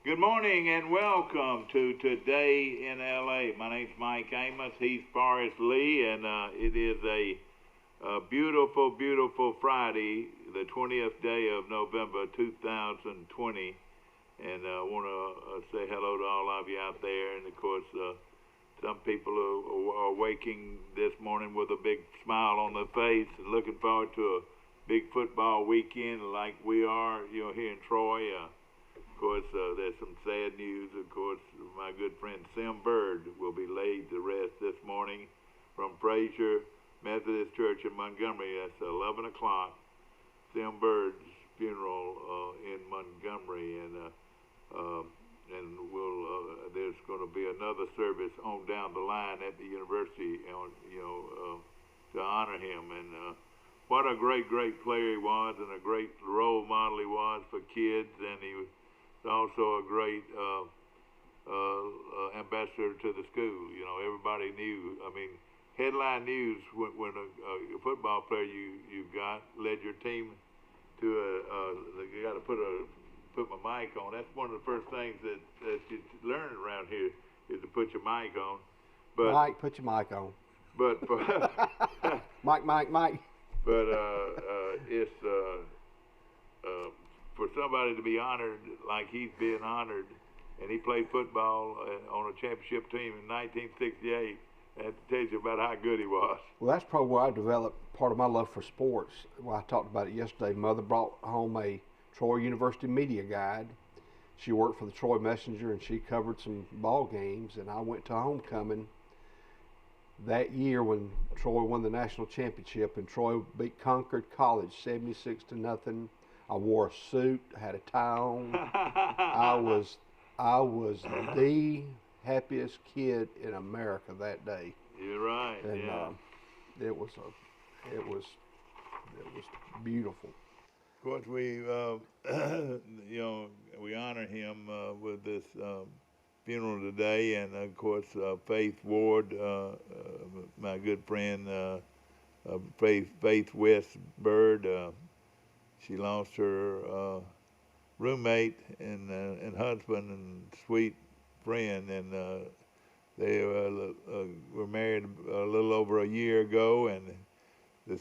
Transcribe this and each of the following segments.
Good morning and welcome to Today in LA. My name's Mike Amos. He's Forrest Lee, and it is a beautiful, beautiful Friday, the 20th day of November 2020. And I want to say hello to all of you out there. And of course, some people are waking this morning with a big smile on their face and looking forward to a big football weekend like we are, here in Troy. Of course, there's some sad news. Of course, my good friend Sim Bird will be laid to rest this morning from Frazier Methodist Church in Montgomery. That's 11 o'clock. Sim Bird's funeral in Montgomery, and there's going to be another service on down the line at the university, to honor him. And what a great, great player he was, and a great role model he was for kids, and he was also a great ambassador to the school. Everybody knew. I mean, headline news when a football player you got led your team to you got to put my mic on. That's one of the first things that you learn around here is to put your mic on. But Mike, put your mic on. But for Mike. But it's for somebody to be honored like he's being honored, and he played football on a championship team in 1968, that tells you about how good he was. Well, that's probably where I developed part of my love for sports. Well, I talked about it yesterday. Mother brought home a Troy University media guide. She worked for the Troy Messenger, and she covered some ball games, and I went to homecoming that year when Troy won the national championship, and Troy beat Concord College 76-0. I wore a suit, had a tie on. I was the happiest kid in America that day. You're right. And yeah. It was beautiful. Of course, we we honor him with this funeral today, and of course, Faith Ward, my good friend, Faith West Bird. She lost her roommate and husband and sweet friend, and they were married a little over a year ago, and it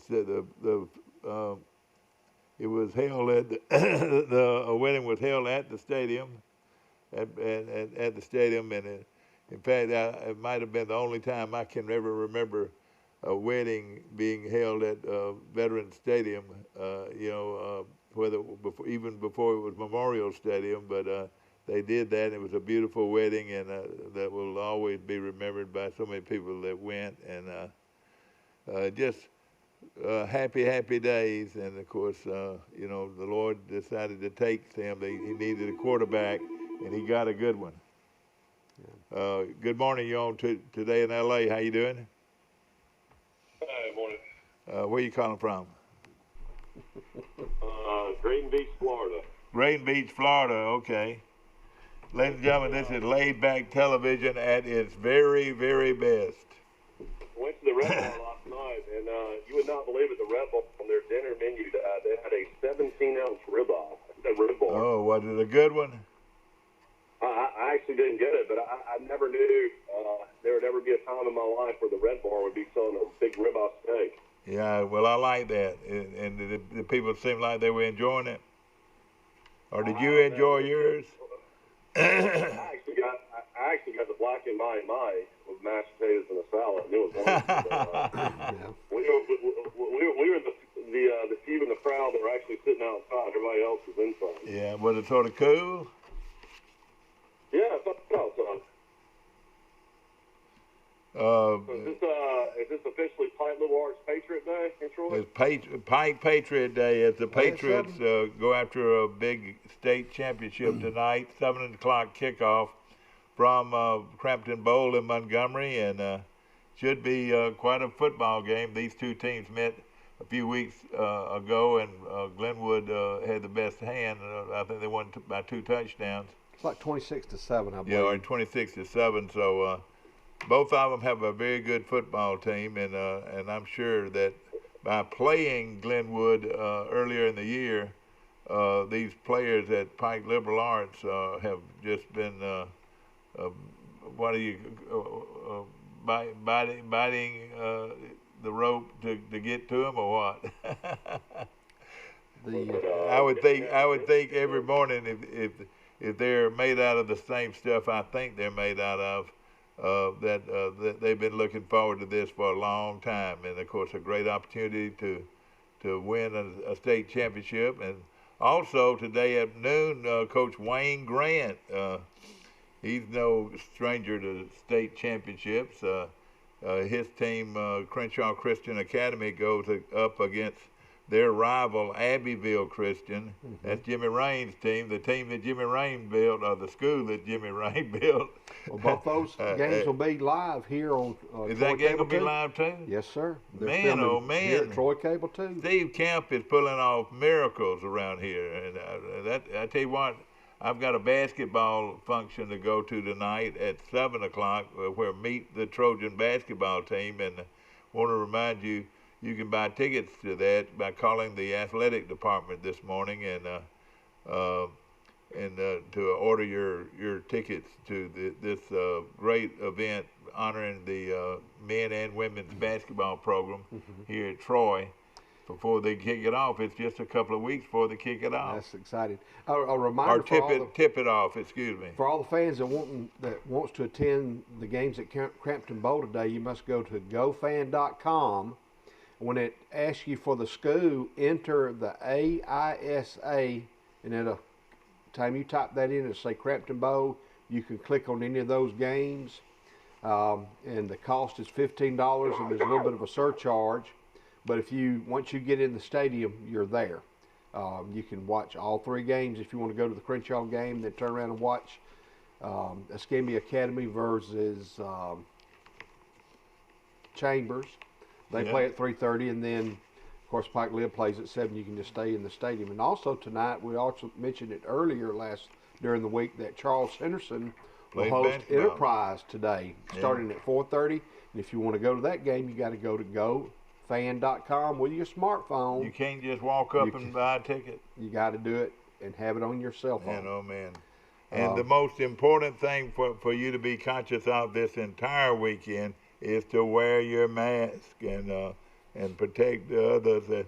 was held at the wedding was held at the stadium, at the stadium, and in fact, it might have been the only time I can ever remember a wedding being held at Veterans Stadium, even before it was Memorial Stadium, but they did that. It was a beautiful wedding, and that will always be remembered by so many people that went, and just happy days. And of course, the Lord decided to take them. He needed a quarterback, and he got a good one. Yeah. Good morning, you on Today in LA. How you doing? Hi, morning. Where you calling from? Grayton Beach, Florida. Grayton Beach, Florida. Okay. Ladies and gentlemen, this is laid-back television at its very, very best. Went to the Red Bar last night, and you would not believe it. The Red Bar on their dinner menu, they had a 17-ounce ribeye. Oh, was it a good one? I actually didn't get it, but I never knew there would ever be a time in my life where the Red Bar would be selling a big ribeye steak. Yeah, well, I like that, and the people seemed like they were enjoying it. Or did you enjoy yours? I actually got the black and my with mashed potatoes and a salad, and it was wonderful. We were the few in the crowd that were actually sitting outside. Everybody else was inside. Yeah, was it sort of cool? Yeah, I thought so. Is this officially Pike Little Arts Patriot Day in Troy? It's Pike Patriot Day as the Patriots go after a big state championship tonight, 7 o'clock kickoff from Crampton Bowl in Montgomery, and should be quite a football game. These two teams met a few weeks ago, and Glenwood had the best hand. I think they won by 2 touchdowns. It's like 26-7, I believe. Yeah, or 26-7. So both of them have a very good football team, and I'm sure that by playing Glenwood earlier in the year, these players at Pike Liberal Arts have just been, biting the rope to get to them, or what? I would think every morning if they're made out of the same stuff I think they're made out of, that they've been looking forward to this for a long time, and of course a great opportunity to win a state championship. And also today at noon, Coach Wayne Grant, he's no stranger to state championships. His team, Crenshaw Christian Academy, goes up against their rival Abbeville Christian. Mm-hmm. That's Jimmy Rain's team, the team that Jimmy Rain built, or the school that Jimmy Rain built. Well, both those games will be live here on Is Troy that game Cable going to be live too? Yes, sir. They're man, oh man. Here at Troy Cable too. Steve Kemp is pulling off miracles around here. And I tell you what, I've got a basketball function to go to tonight at 7 o'clock where meet the Trojan basketball team. And I want to remind you, you can buy tickets to that by calling the athletic department this morning and to order your tickets to this great event honoring the men and women's basketball program here at Troy. Before they kick it off, it's just a couple of weeks before they kick it off. That's exciting. A reminder or tip it off. Excuse me. For all the fans that wants to attend the games at Crampton Bowl today, you must go to gofan.com. When it asks you for the school, enter the AISA, and at the time you type that in, it'll say Crampton Bowl. You can click on any of those games, and the cost is $15, and there's a little bit of a surcharge. But once you get in the stadium, you're there. You can watch all 3 games. If you want to go to the Crenshaw game, then turn around and watch Escambia Academy versus Chambers. They play at 3:30, and then, of course, Pike Lib plays at 7. You can just stay in the stadium. And also tonight, we also mentioned it earlier during the week that Charles Henderson will host Enterprise today, starting at 4:30. And if you want to go to that game, you got to go to gofan.com with your smartphone. You can't just walk up and buy a ticket. You got to do it and have it on your cell phone. Man, oh man. And the most important thing for you to be conscious of this entire weekend is to wear your mask and protect the others,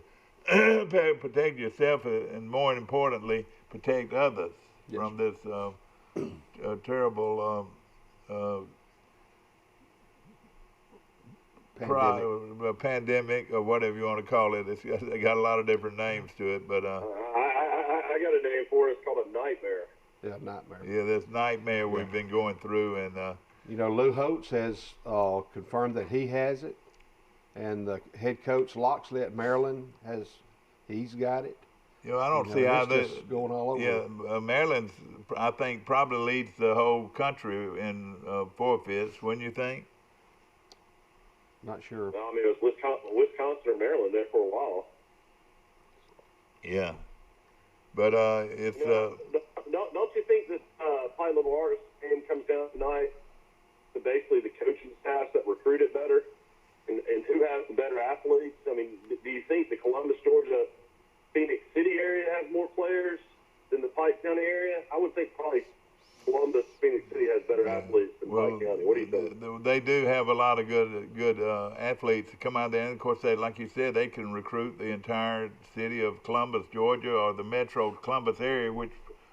protect yourself, and more importantly, protect others from this terrible pandemic or whatever you want to call it. They got a lot of different names to it, but I got a name for it. It's called a nightmare. Yeah, nightmare. Yeah, this nightmare we've been going through, and Lou Holtz has confirmed that he has it, and the head coach Loxley at Maryland he's got it. I don't see how this going all over. Yeah, Maryland's I think probably leads the whole country in forfeits. Wouldn't you think? Not sure. No, I mean, it was Wisconsin or Maryland there for a while. Yeah, but it's. Don't you think that Pine Liberal Arts game comes down tonight to basically the coaching staffs that recruit it better, and who has the better athletes? I mean, do you think the Columbus, Georgia, Phoenix City area has more players than the Pike County area? I would think probably Columbus, Phoenix City has better athletes than Pike County. What do you think? They do have a lot of good athletes that come out there, and of course, like you said, they can recruit the entire city of Columbus, Georgia, or the metro Columbus area, which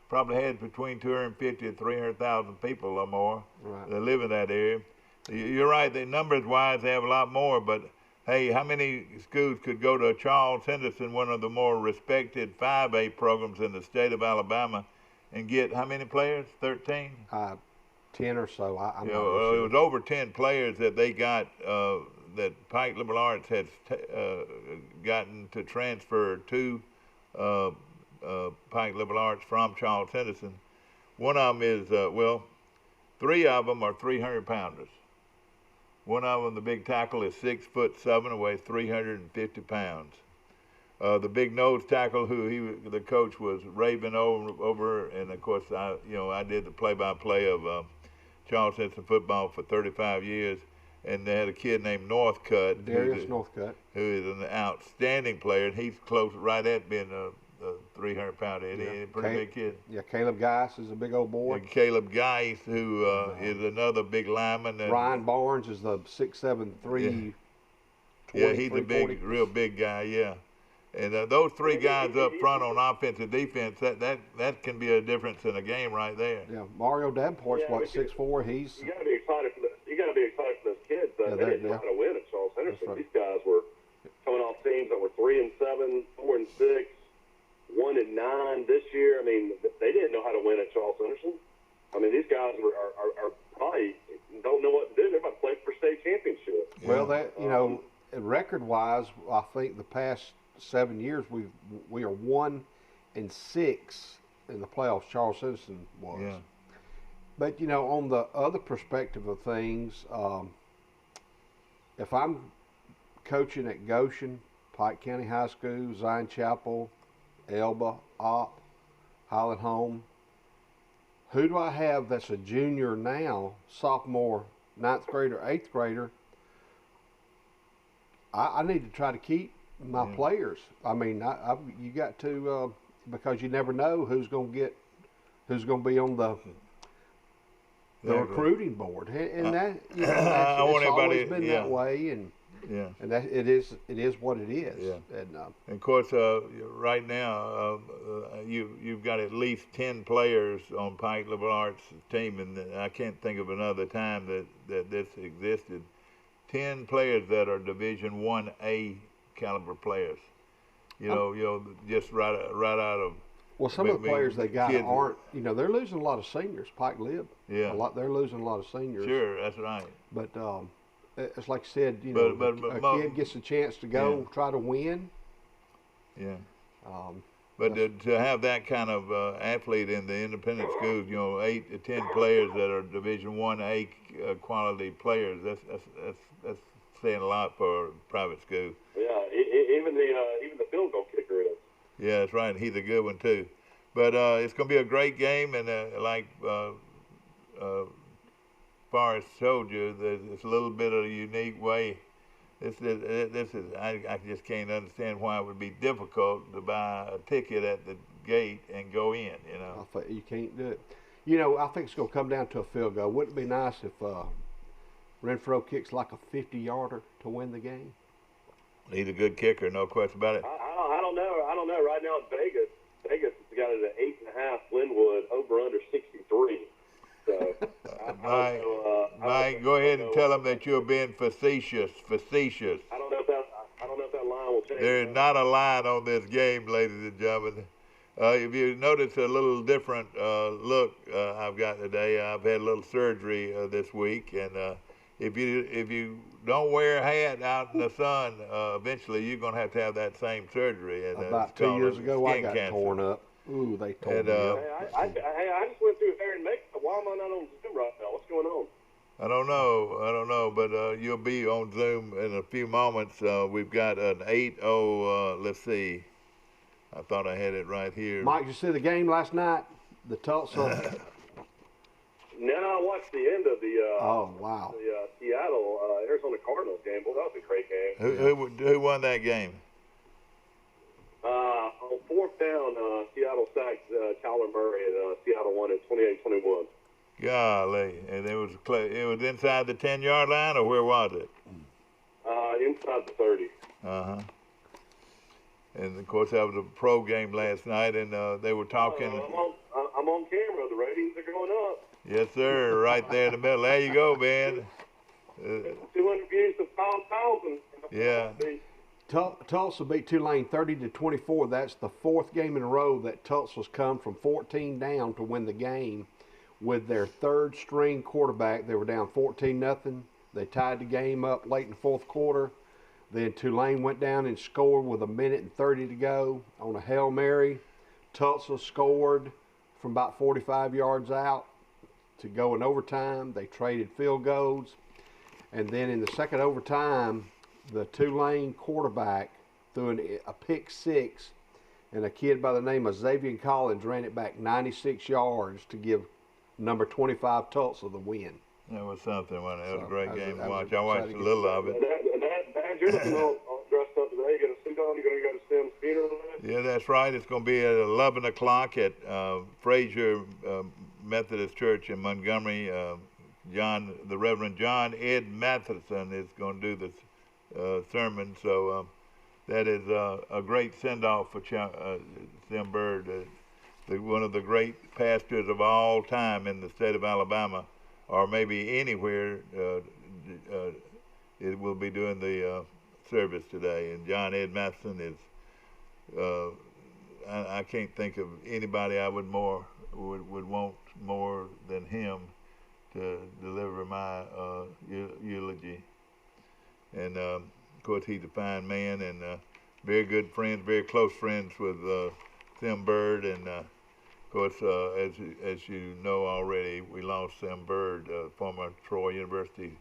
probably has between 250 and 300,000 people or more that live in that area. You're right. The numbers wise, they have a lot more, but hey, how many schools could go to Charles Henderson, one of the more respected 5A programs in the state of Alabama, and get how many players? 13? 10 or so. I'm not sure. It was over 10 players that they got, that Pike Liberal Arts has gotten to transfer to Pike Liberal Arts from Charles Henderson. One of them is, 3 of them are 300-pounders. One of them, the big tackle, is 6'7" and weighs 350 pounds. The big nose tackle, the coach was raving over, and of course I did the play-by-play of Charles Henderson football for 35 years, and they had a kid named Northcutt, Darius Northcutt, who is an outstanding player, and he's close right at being 300-pounder. He's a pretty big kid. Yeah, Caleb Geis is a big old boy. And Caleb Geis, who is another big lineman. Ryan Barnes is the 6'7", 320, yeah, he's a big, real big guy, yeah. And those three guys up front on offense and defense, that can be a difference in a game right there. Yeah, Mario Davenport's 6'4". He's. You got to be excited for those kids. They didn't know how to win at Charles Henderson. Right. These guys were coming off teams that were 3-7, 4-6, 1-9 this year. I mean, they didn't know how to win at Charles Henderson. I mean, these guys are probably don't know what to do. They're about to play for state championship. Well, record-wise, I think the past 7 years we are 1-6 in the playoffs. Charles Henderson was. Yeah. But on the other perspective of things, if I'm coaching at Goshen, Pike County High School, Zion Chapel, Elba, Opp, Highland Home, who do I have that's a junior now, sophomore, 9th grader, 8th grader? I need to try to keep my players. I mean, you got to because you never know who's going to be on the recruiting board, and that's always been that way, and that it is what it is. Yeah. And of course, right now you've got at least 10 players on Pike Liberal Arts team, and I can't think of another time that this existed. 10 players that are Division 1A caliber players. Just right out of. Well, some of the players they got aren't. They're losing a lot of seniors. Pike Lib. Yeah. They're losing a lot of seniors. Sure, that's right. But it's like I said, a kid gets a chance to go try to win. Yeah. But to have that kind of athlete in the independent schools, 8 to 10 players that are Division 1A quality players, that's saying a lot for a private school. Yeah, even the field goal kicker is. Yeah, that's right. He's a good one too. But it's going to be a great game, and like Forrest told you, it's a little bit of a unique way. This is I just can't understand why it would be difficult to buy a ticket at the gate and go in. You can't do it. I think it's going to come down to a field goal. Wouldn't it be nice if Renfro kicks like a 50-yarder to win the game? He's a good kicker, no question about it. I don't know. Right now in Vegas has got it at 8.5. Glenwood over under 63. So, Mike, go ahead and tell them that you're being facetious. I don't know if that line will change. There is not a line on this game, ladies and gentlemen. If you notice a little different look I've got today, I've had a little surgery this week, and if you don't wear a hat out in the sun, eventually you're going to have that same surgery. And, about 2 years ago, I got torn up. Ooh, they tore me up. I just went through hair and makeup. Why am I not on Zoom right now? What's going on? I don't know, but you'll be on Zoom in a few moments. We've got an 8-0, let's see. I thought I had it right here. Mike, did you see the game last night? The Tulsa. No, I watched the end of the the Seattle Arizona Cardinals game. Well, that was a great game. Who won that game? On fourth down, Seattle sacked Kyler Murray, and Seattle won it 28-21. Golly, and it was inside the 10-yard line, or where was it? Inside the 30. And of course, that was a pro game last night, and they were talking. I'm on camera. The ratings are going up. Yes, sir. Right there in the middle. There you go, man. 200 views to 5,000. Yeah. Tulsa beat Tulane 30-24. That's the fourth game in a row that Tulsa's come from 14 down to win the game with their third string quarterback. They were down 14-0. They tied the game up late in the fourth quarter. Then Tulane went down and scored with 1:30 to go on a Hail Mary. Tulsa scored from about 45 yards out to go in overtime. They traded field goals. And then in the second overtime, the Tulane quarterback threw a pick six, and a kid by the name of Xavier Collins ran it back 96 yards to give number 25 Tulsa the win. That was something, wasn't it? It was a great game to watch. I watched a little of it. Dad, you're looking all dressed up today. You got a suit on? You going to go to Sim's funeral today? Yeah, that's right. It's going to be at 11 o'clock at Frazier Methodist Church in Montgomery. The Reverend John Ed Matheson is going to do the sermon. So that is a great send-off for Tim Bird, one of the great pastors of all time in the state of Alabama, or maybe anywhere. It will be doing the service today, and John Ed Matheson is. I can't think of anybody I would want more than him to deliver my eulogy. And of course, he's a fine man and very good friends, very close friends with Tim Bird. And of course, as you know already, we lost Tim Bird, former Troy University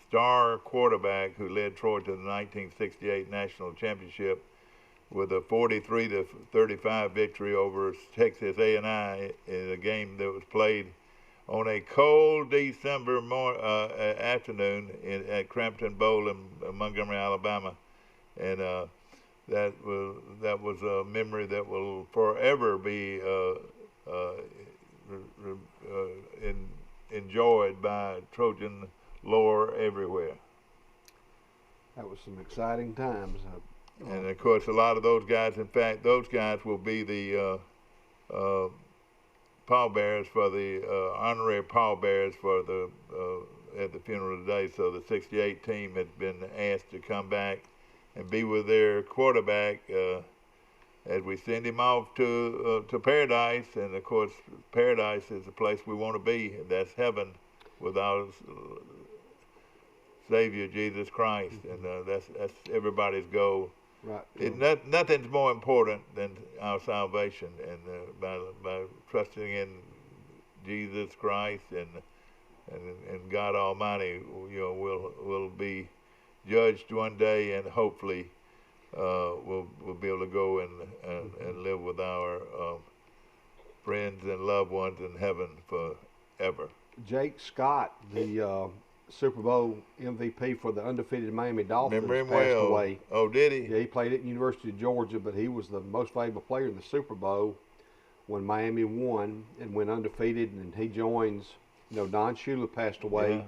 star quarterback who led Troy to the 1968 national championship with a 43-35 victory over Texas A&I in a game that was played on a cold December afternoon at Crampton Bowl in Montgomery, Alabama, and that was a memory that will forever be enjoyed by Trojan lore everywhere. That was some exciting times. And of course, a lot of those guys, in fact, those guys will be the pallbearers for the honorary pallbearers for the at the funeral today. So the '68 team has been asked to come back and be with their quarterback as we send him off to paradise. And of course, paradise is the place we want to be. That's heaven with our Savior Jesus Christ, and that's everybody's goal. Right. Nothing's more important than our salvation, and by trusting in Jesus Christ and God Almighty, we'll be judged one day, and hopefully we'll be able to go and live with our friends and loved ones in heaven forever. Jake Scott, the Super Bowl MVP for the undefeated Miami Dolphins, passed away. Oh, did he? Yeah, he played at the University of Georgia, but he was the most valuable player in the Super Bowl when Miami won and went undefeated. And he joins, Don Shula passed away, Yeah.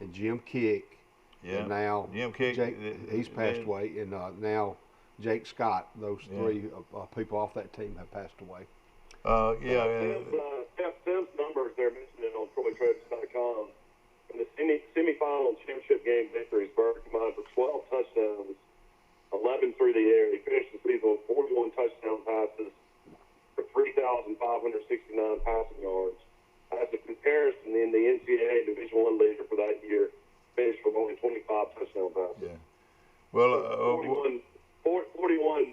and Jim Kick, Yeah. and now Jim Kick, he's passed away, and now Jake Scott. Those three people off that team have passed away. Tim's numbers they're mentioning on TroyTrojans.com. In the semifinal championship game victories, Bird combined for 12 touchdowns, 11 through the air. He finished the season with 41 touchdown passes for 3,569 passing yards. As a comparison, in the NCAA Division I leader for that year finished with only 25 touchdown passes. Yeah. Well, 41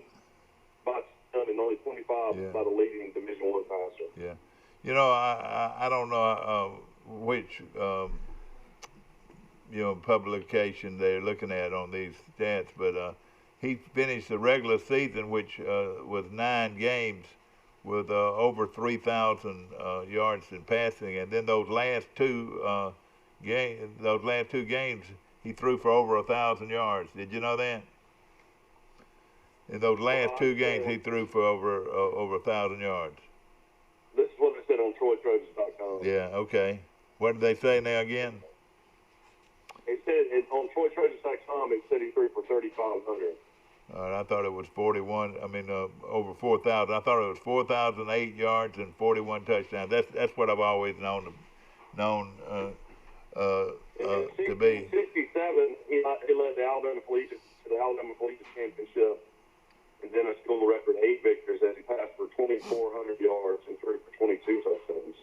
by Tim and only 25 by the leading Division I passer. Yeah. I don't know which publication they're looking at on these stats, but he finished the regular season, which was 9 games, with over 3,000 yards in passing, and then those last two games, he threw for over 1,000 yards. Did you know that? In those last 2 games, he threw for over 1,000 yards. This is what it said on TroyTrojans.com. Yeah. Okay. What did they say now again? It said on TroyTrojans.com, it said he threw for 3,500. I thought it was 41. I mean, over 4,000. I thought it was 4,008 yards and 41 touchdowns. That's what I've always known to be. In 67, he led the Alabama Collegiate Championship, and then a school record 8 victories as he passed for 2,400 yards and threw for 22 touchdowns.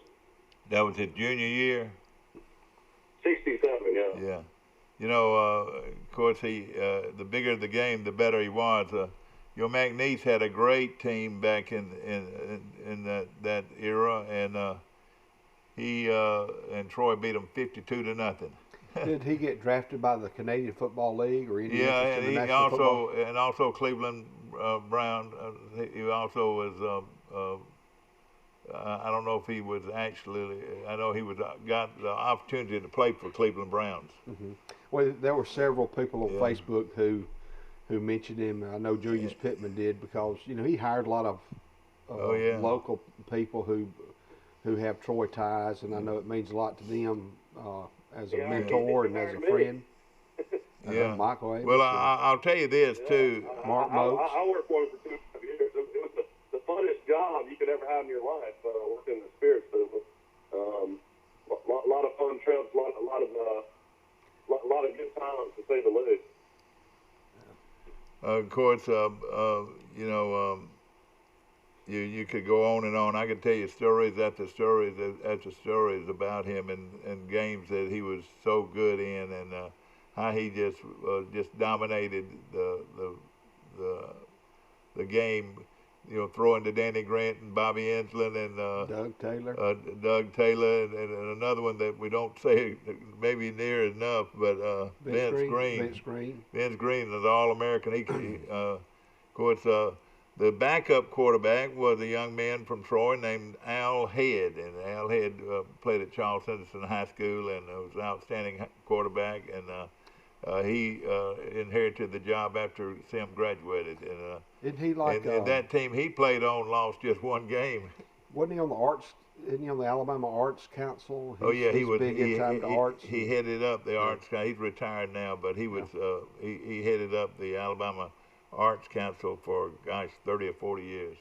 That was his junior year. 67, yeah. Yeah. Of course, the bigger the game, the better he was. Your McNeese had a great team back in that era, and he and Troy beat them 52-0. Did he get drafted by the Canadian Football League or any? Yeah, and he also Cleveland Brown. He also was. I don't know if he was actually. I know he got the opportunity to play for Cleveland Browns. Mm-hmm. Well, there were several people on Facebook who who mentioned him. I know Julius Pittman did because he hired a lot of local people who have Troy ties, and I know it means a lot to them as a mentor and as a friend. Yeah, Michael Amos. Well, I'll tell you this too. Mark Moakes. I worked for him for 2.5 years. It was the funnest job you could ever have in your life, working in the spirits business. A lot of fun trips, a lot of good times, to say the least. Of course, you could go on and on. I could tell you stories after stories after stories about him and games that he was so good in, and how he just dominated the game. Throwing to Danny Grant and Bobby Enslin and Doug Taylor, and another one that we don't say maybe near enough, but Vince Green. Vince Green is All-American. Of course, the backup quarterback was a young man from Troy named Al Head, and Al Head played at Charles Henderson High School and was an outstanding quarterback, and he inherited the job after Sim graduated. And isn't he like and that team he played on lost just one game. Wasn't he on the arts? Isn't he on the Alabama Arts Council? He was big into arts. He headed up the arts. He's retired now, but he was he headed up the Alabama Arts Council for 30 or 40 years.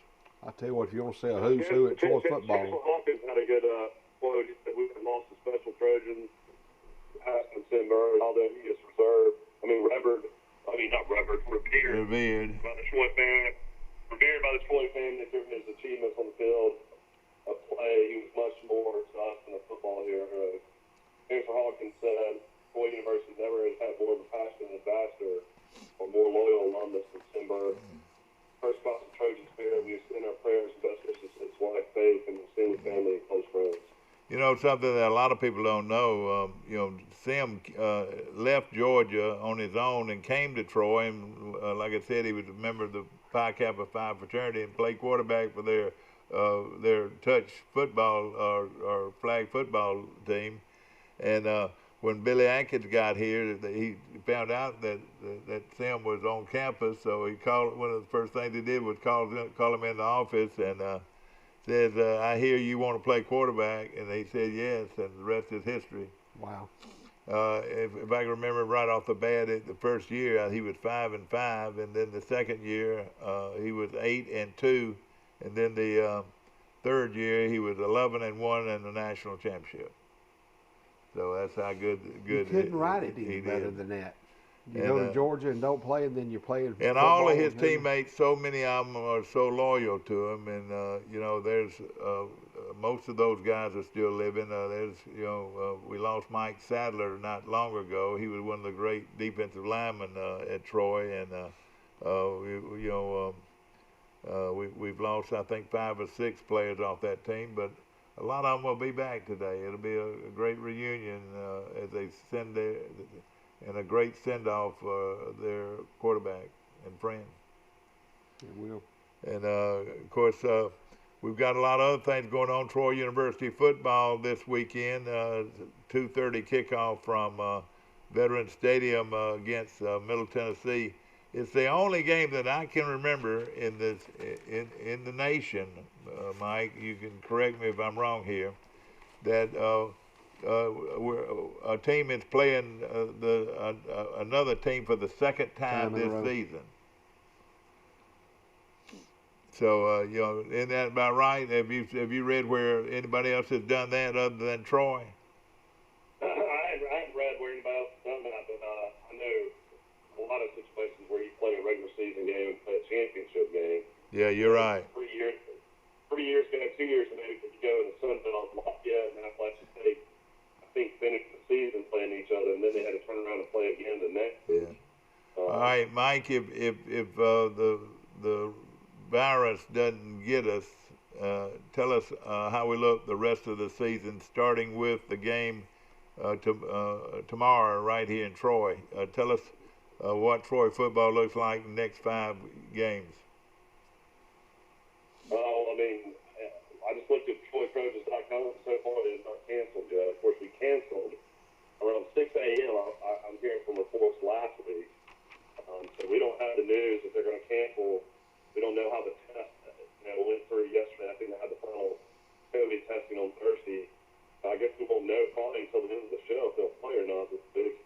I tell you what, if you want to say a who's who at Troy football. Chancellor Hawkins had a good quote. He said we lost the special Trojans, Aspen Sinberg, although he is revered by the Troy fan. Revered by the Troy fan through his achievements on the field of play. He was much more to us than a football hero. Chancellor Hawkins said Troy University never has had more of a passionate ambassador or more loyal alumnus than Sinberg. First class of Trojan spirit, we extend our prayers and best wishes to his wife, Faith, and his extended family and close friends. Something that a lot of people don't know, Sim left Georgia on his own and came to Troy, and like I said, he was a member of the Phi Kappa Phi fraternity and played quarterback for their touch football or flag football team. And when Billy Atkins got here, he found out that Sim was on campus, so he called. One of the first things he did was call him in the office and says, "I hear you want to play quarterback," and he said yes, and the rest is history. Wow. If I can remember right off the bat, the first year he was 5-5, and then the second year he was 8-2, and then the third year he was 11-1 in the national championship. So that's how good. You couldn't write it any better than that. You go to Georgia and don't play, and then you're playing. And all of his teammates, so many of them are so loyal to him, and there's most of those guys are still living. We lost Mike Sadler not long ago. He was one of the great defensive linemen at Troy, and we've lost I think 5 or 6 players off that team, but a lot of them will be back today. It'll be a great reunion as they send and a great send-off for their quarterback and friend. It will. And, of course, we've got a lot of other things going on. Troy University football this weekend, 2:30 kickoff from Veterans Stadium against Middle Tennessee. It's the only game that I can remember in the nation, Mike, you can correct me if I'm wrong here, that a team is playing another team for the second time this season. So isn't that about right? Have you read where anybody else has done that other than Troy? I haven't read where anybody else has done that, but I know a lot of situations where you play a regular season game and play a championship game. Yeah, you're right. 3 years ago, 2 years ago, you go in the Sun Belt, Lafayette, and Appalachian State, I think, finished the season playing each other, and then they had to turn around and play again the next season. All right, Mike, if the virus doesn't get us, tell us how we look the rest of the season, starting with the game tomorrow right here in Troy. Tell us what Troy football looks like in the next 5 games. I just looked at TroyTrojans.com so far. It is not canceled yet. Of course, we canceled around 6 a.m. I'm hearing from reports last week. So we don't have the guess we won't know probably until the end of the show if they'll play or not this week.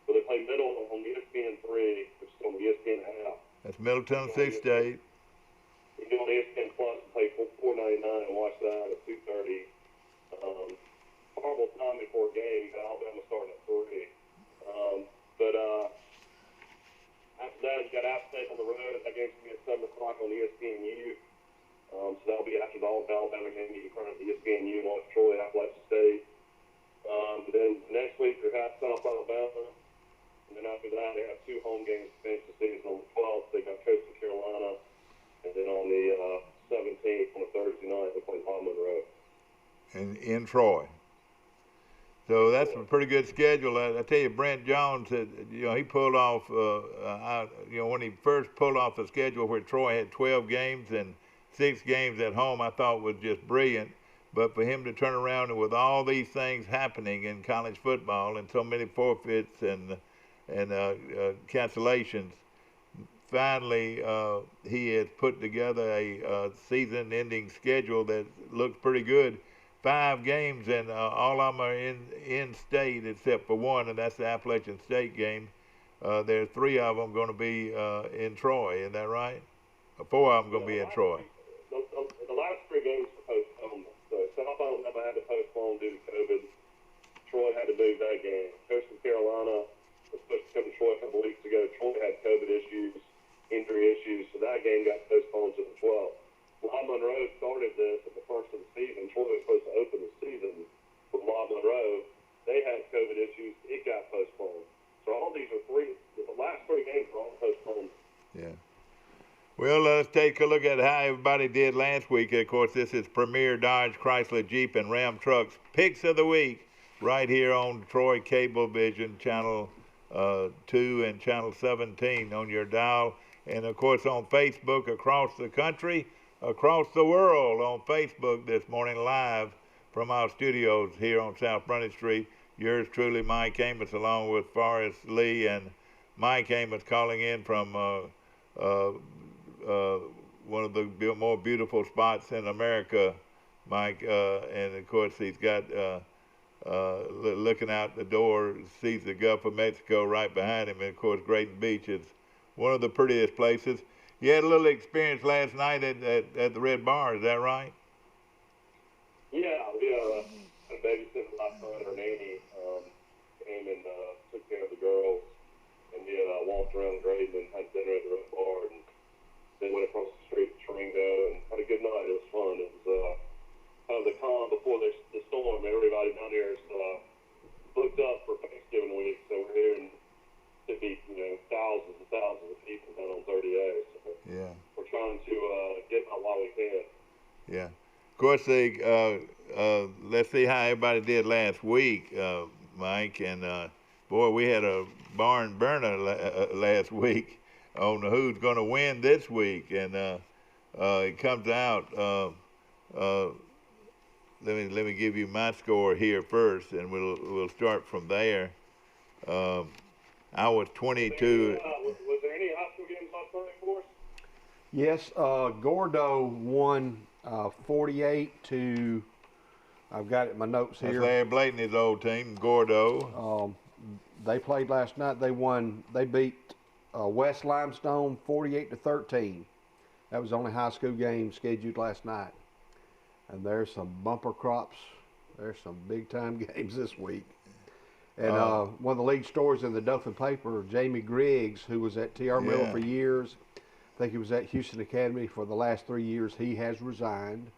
So they play Middle on ESPN 3, which is on the ESPN app. That's Middle Tennessee State. You can go on ESPN Plus and pay $4.99 and watch that at 2:30. Horrible time before a game. You got Alabama starting at 3. But after that, you got App State on the road. That game's going to be at 7 o'clock on ESPNU. So that'll be after the Alabama game. You can turn on ESPNU and watch Troy, Appalachian State. Then next week, they have South Alabama. And then after that, they have 2 home games to finish the season. On the 12th, they got Coastal Carolina. And then on the 17th, on a Thursday night, they play Monroe. And in Troy. So that's a pretty good schedule. I tell you, Brent Jones, he pulled off, when he first pulled off the schedule where Troy had 12 games and 6 games at home, I thought was just brilliant. But for him to turn around and with all these things happening in college football and so many forfeits and cancellations, finally he has put together a season-ending schedule that looks pretty good. 5 games, and all of them are in state except for one, and that's the Appalachian State game. There's 3 of them going to be in Troy. Isn't that right? 4 of them going to be in Troy. The last 3 games were postponed. So South Alabama had to postpone due to COVID. Troy had to move that game. Coastal Carolina was supposed to come to Troy a couple weeks ago. Troy had COVID issues, injury issues, so that game got postponed to the 12th. Monroe started this at the first of the season. Troy was supposed to open the season with Monroe. They had COVID issues. It got postponed. So all these are the last 3 games are all postponed. Yeah. Well, let's take a look at how everybody did last week. Of course, this is Premier Dodge, Chrysler, Jeep, and Ram Trucks Picks of the Week right here on Troy Cablevision, Channel 2 and Channel 17 on your dial. And, of course, on Facebook across the country, across the world on Facebook this morning live from our studios here on South Brunny Street. Yours truly, Mike Amos, along with Forrest Lee and Mike Amos calling in from one of the more beautiful spots in America, Mike. And, of course, he's got looking out the door, sees the Gulf of Mexico right behind him. And, of course, Grayton Beach is one of the prettiest places. You had a little experience last night at the Red Bar, is that right? Yeah, we had a babysitter last night, her nanny came and took care of the girls, and we walked around Grayton and had dinner at the Red Bar, and then went across the street to Tringo and had a good night. It was fun. It was kind of the calm before the storm. Everybody down here is booked up for Thanksgiving week, so we're here and to be, thousands and thousands of people down on 30A. So yeah. We're trying to get out while we can. Yeah. Of course, let's see how everybody did last week, Mike. And, boy, we had a barn burner last week on who's going to win this week. And it comes out, let me give you my score here first, and we'll start from there. I was 22. Was there any high school games last night for us? Yes, Gordo won 48 to. I've got it in my notes here. That's Larry Blayton, his old team, Gordo. They played last night. They won. They beat West Limestone 48 to 13. That was the only high school game scheduled last night. And there's some bumper crops. There's some big time games this week. And one of the lead stories in the Dothan paper, Jamie Griggs, who was at T.R. Miller for years, I think he was at Houston Academy for the last 3 years. He has resigned.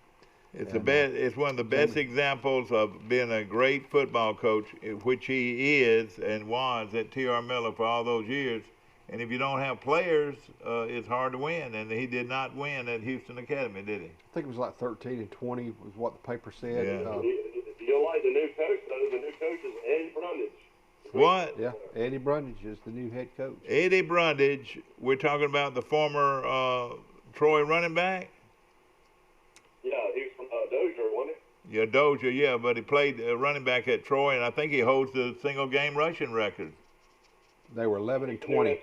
It's it's one of the best examples of being a great football coach, which he is and was at T.R. Miller for all those years. And if you don't have players, it's hard to win. And he did not win at Houston Academy, did he? I think it was like 13 and 20 was what the paper said. Yeah. You'll like the new coach, though. The new coach is Eddie Brundage. What? Yeah, Eddie Brundage is the new head coach. Eddie Brundage, we're talking about the former Troy running back? Yeah, he was from Dozier, wasn't he? Yeah, Dozier, yeah, but he played running back at Troy, and I think he holds the single-game rushing record. They were 11 and 20.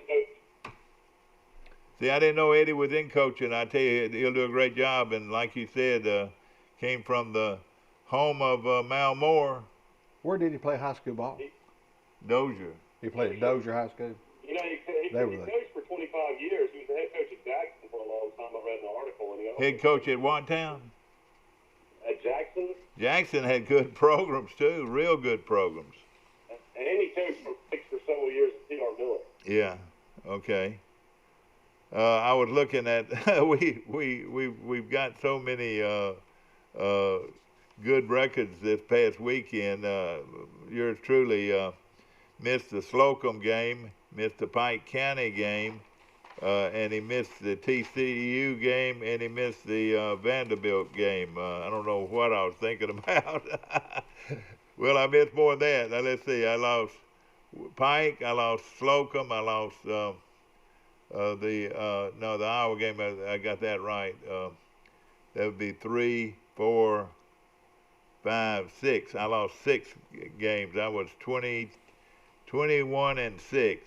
See, I didn't know Eddie was in coaching. I tell you, he'll do a great job, and like you said, came from the home of Mal Moore, Where did he play high school ball? Dozier. He played at Dozier High School. He coached for 25 years. He was the head coach at Jackson for a long time. I read an article. Head coach at what town? At Jackson. Jackson had good programs too, real good programs. And he coached for several years at T.R. Miller. Yeah. Okay. I was looking at we've got so many good records this past weekend. Yours truly missed the Slocum game, missed the Pike County game, and he missed the TCU game, and he missed the Vanderbilt game. I don't know what I was thinking about. Well, I missed more than that. Now, let's see. I lost Pike, I lost Slocum, I lost the Iowa game. I got that right. That would be 3, 4, 5, 6. I lost 6 games. I was 21-6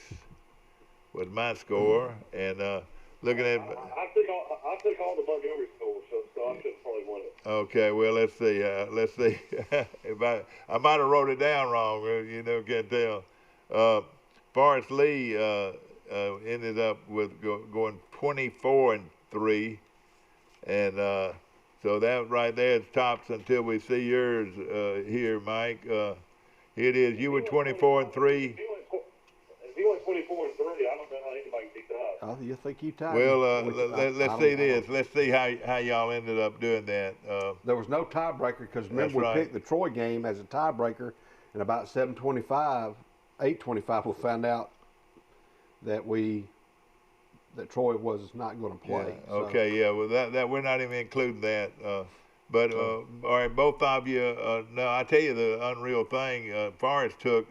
was my score, and looking at. I took all the Montgomery scores, so I should have probably won it. Okay, well let's see. If I might have wrote it down wrong. You know, can't tell. Forrest Lee ended up with going 24-3, and so that right there tops until we see yours here, Mike. Here it is. You were 24-3. If he went 24-3, I don't know how anybody can beat that. Oh, you think you tied? Well, let's see this. Let's see how y'all ended up doing that. There was no tiebreaker because remember we picked the Troy game as a tiebreaker, and about 8:25, we found out that Troy was not going to play. Yeah. Okay, so. Yeah. Well, that we're not even including that. But all right, both of you. No, I tell you the unreal thing. Forrest took.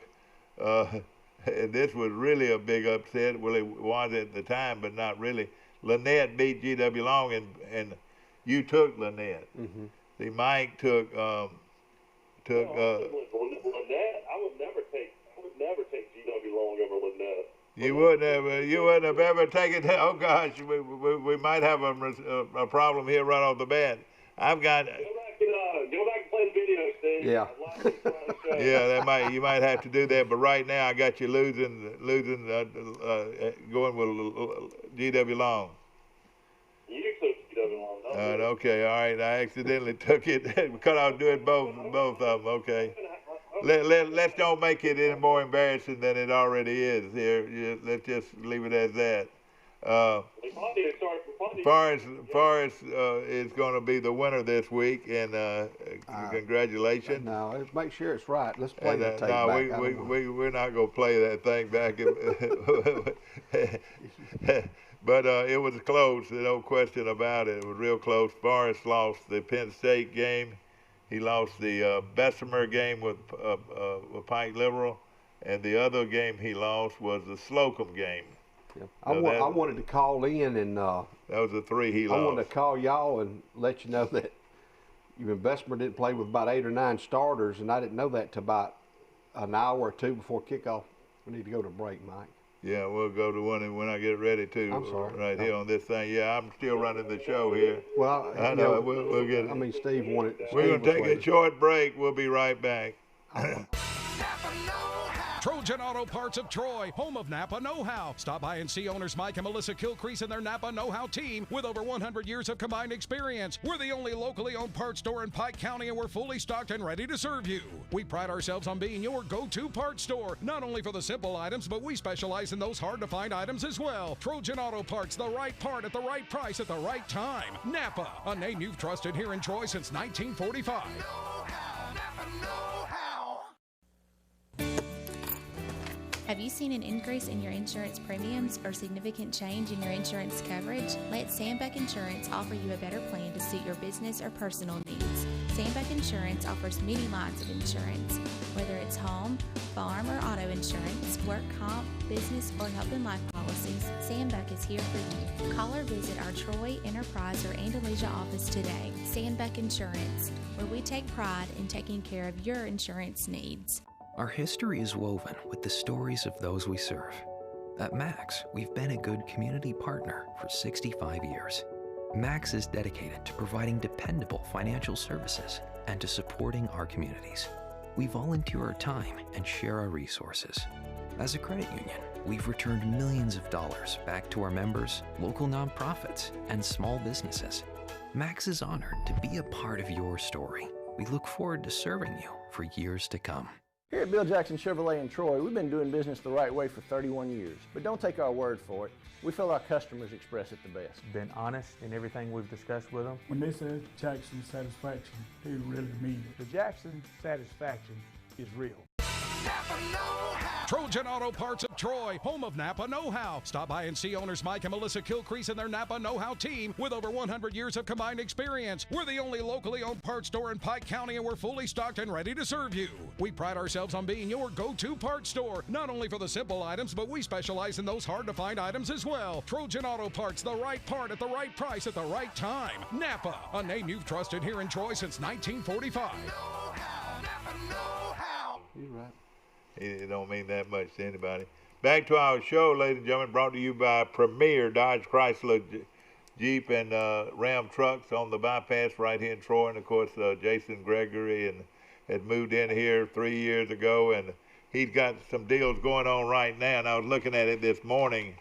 And this was really a big upset. Well, it was at the time, but not really. Lynette beat G.W. Long, and you took Lynette. Mm-hmm. See, Mike took. Lynette. I would never take G.W. Long over Lynette. You wouldn't have ever taken. Oh gosh, we might have a problem here right off the bat. I've got. Go back and play the video, Steve. Yeah. Yeah, you might have to do that. But right now, I got you losing, going with G.W. Long. You took G.W. Long. Okay, all right. I accidentally took it because I was doing both of them. Okay. Let's don't make it any more embarrassing than it already is here. Let's just leave it as that. Forrest is going to be the winner this week, and congratulations. No, make sure it's right. Let's play the tape back. We're not going to play that thing back. But it was close, no question about it. It was real close. Forrest lost the Penn State game. He lost the Bessemer game with Pike Liberal, and the other game he lost was the Slocum game. Yeah. I wanted to call in and that was the 3 he lost. I wanted to call y'all and let you know that even Bessemer didn't play with about 8 or 9 starters, and I didn't know that till about an hour or 2 before kickoff. We need to go to break, Mike. Yeah, we'll go to one when I get ready too. I'm sorry. Right here on this thing. Yeah, I'm still running the show here. Well, I know. We'll get it. I mean, Steve wanted. We're going to take a short break. We'll be right back. Trojan Auto Parts of Troy, home of Napa Know-How. Stop by and see owners Mike and Melissa Kilcrease and their Napa Know-How team with over 100 years of combined experience. We're the only locally owned parts store in Pike County, and we're fully stocked and ready to serve you. We pride ourselves on being your go-to parts store, not only for the simple items, but we specialize in those hard-to-find items as well. Trojan Auto Parts, the right part at the right price at the right time. Napa, a name you've trusted here in Troy since 1945. Napa Know-How. Have you seen an increase in your insurance premiums or significant change in your insurance coverage? Let Sandbeck Insurance offer you a better plan to suit your business or personal needs. Sandbeck Insurance offers many lines of insurance, whether it's home, farm, or auto insurance, work comp, business, or health and life policies. Sandbeck is here for you. Call or visit our Troy, Enterprise, or Andalusia office today. Sandbeck Insurance, where we take pride in taking care of your insurance needs. Our history is woven with the stories of those we serve. At Max, we've been a good community partner for 65 years. Max is dedicated to providing dependable financial services and to supporting our communities. We volunteer our time and share our resources. As a credit union, we've returned millions of dollars back to our members, local nonprofits, and small businesses. Max is honored to be a part of your story. We look forward to serving you for years to come. Here at Bill Jackson Chevrolet in Troy, we've been doing business the right way for 31 years. But don't take our word for it. We feel our customers express it the best. Been honest in everything we've discussed with them. When they say Jackson Satisfaction, they really mean it. The Jackson Satisfaction is real. Trojan Auto Parts of Troy, home of Napa know-how. Stop by and see owners Mike and Melissa Kilcrease and their Napa know-how team with over 100 years of combined experience. We're the only locally owned parts store in Pike County, and we're fully stocked and ready to serve you. We pride ourselves on being your go-to parts store, not only for the simple items, but we specialize in those hard-to-find items as well. Trojan Auto Parts, the right part at the right price at the right time. Napa, a name you've trusted here in Troy since 1945. You're right. It don't mean that much to anybody. Back to our show, ladies and gentlemen, brought to you by Premier Dodge Chrysler Jeep and Ram trucks on the bypass right here in Troy. And of course, Jason Gregory had moved in here 3 years ago, and he's got some deals going on right now. And I was looking at it this morning,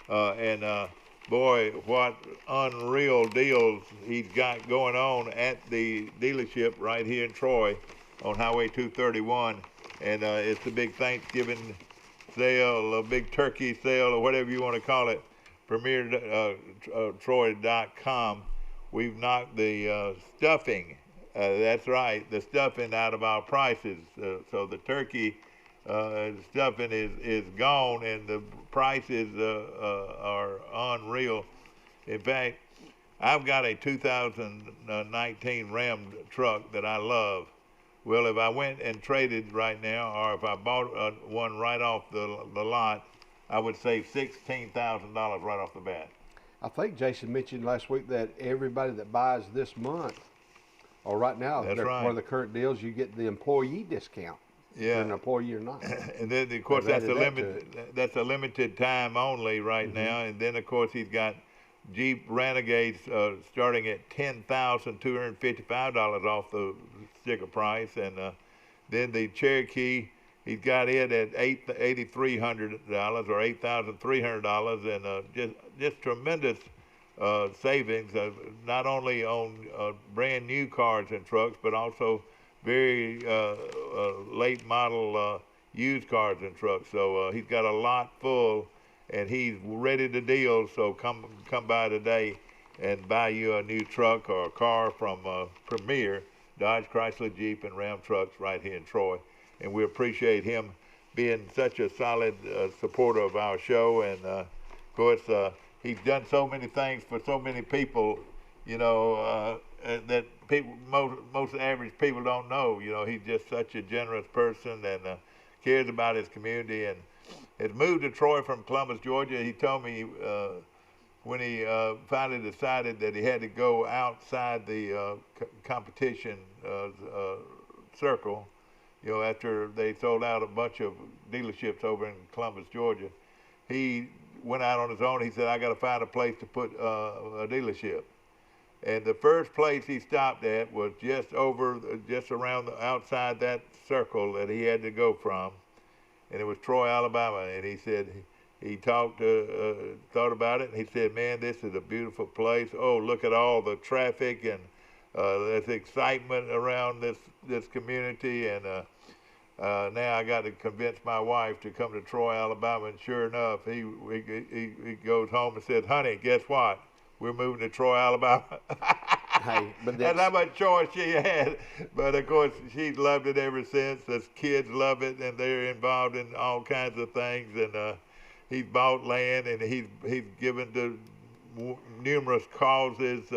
and boy, what unreal deals he's got going on at the dealership right here in Troy on Highway 231. And it's a big Thanksgiving sale, a big turkey sale, or whatever you want to call it. PremierTroy.com. We've knocked the stuffing, that's right, the stuffing out of our prices. So the turkey stuffing is gone, and the prices are unreal. In fact, I've got a 2019 Ram truck that I love. Well, if I went and traded right now, or if I bought one right off the lot, I would save $16,000 right off the bat. I think Jason mentioned last week that everybody that buys this month, or right now, That's right. one of the current deals, you get the employee discount. Yeah. An employee or not. And then, of course, that's a limited time only right now. And then, of course, he's got Jeep Renegades starting at $10,255 off the sticker price, and then the Cherokee, he's got it at $8,300 or $8,300, and just tremendous savings, not only on brand new cars and trucks, but also very late model used cars and trucks. So he's got a lot full, and he's ready to deal. So come by today and buy you a new truck or a car from Premier Dodge, Chrysler, Jeep, and Ram trucks right here in Troy. And we appreciate him being such a solid supporter of our show. And of course, he's done so many things for so many people, you know, that people, most average people don't know. You know, he's just such a generous person and cares about his community, and has moved to Troy from Columbus, Georgia. He told me when he finally decided that he had to go outside the competition circle, you know, after they sold out a bunch of dealerships over in Columbus, Georgia, he went out on his own. He said, I got to find a place to put a dealership. And the first place he stopped at was just around outside that circle that he had to go from. And it was Troy, Alabama. And he said, he thought about it, and he said, man, this is a beautiful place. Oh, look at all the traffic, and there's excitement around this community. And now I got to convince my wife to come to Troy, Alabama. And sure enough, he goes home and said, honey, guess what? We're moving to Troy, Alabama. Hey, but that's how much choice she had. But of course, she's loved it ever since. The kids love it, and they're involved in all kinds of things. And he's bought land, and he's given to numerous causes.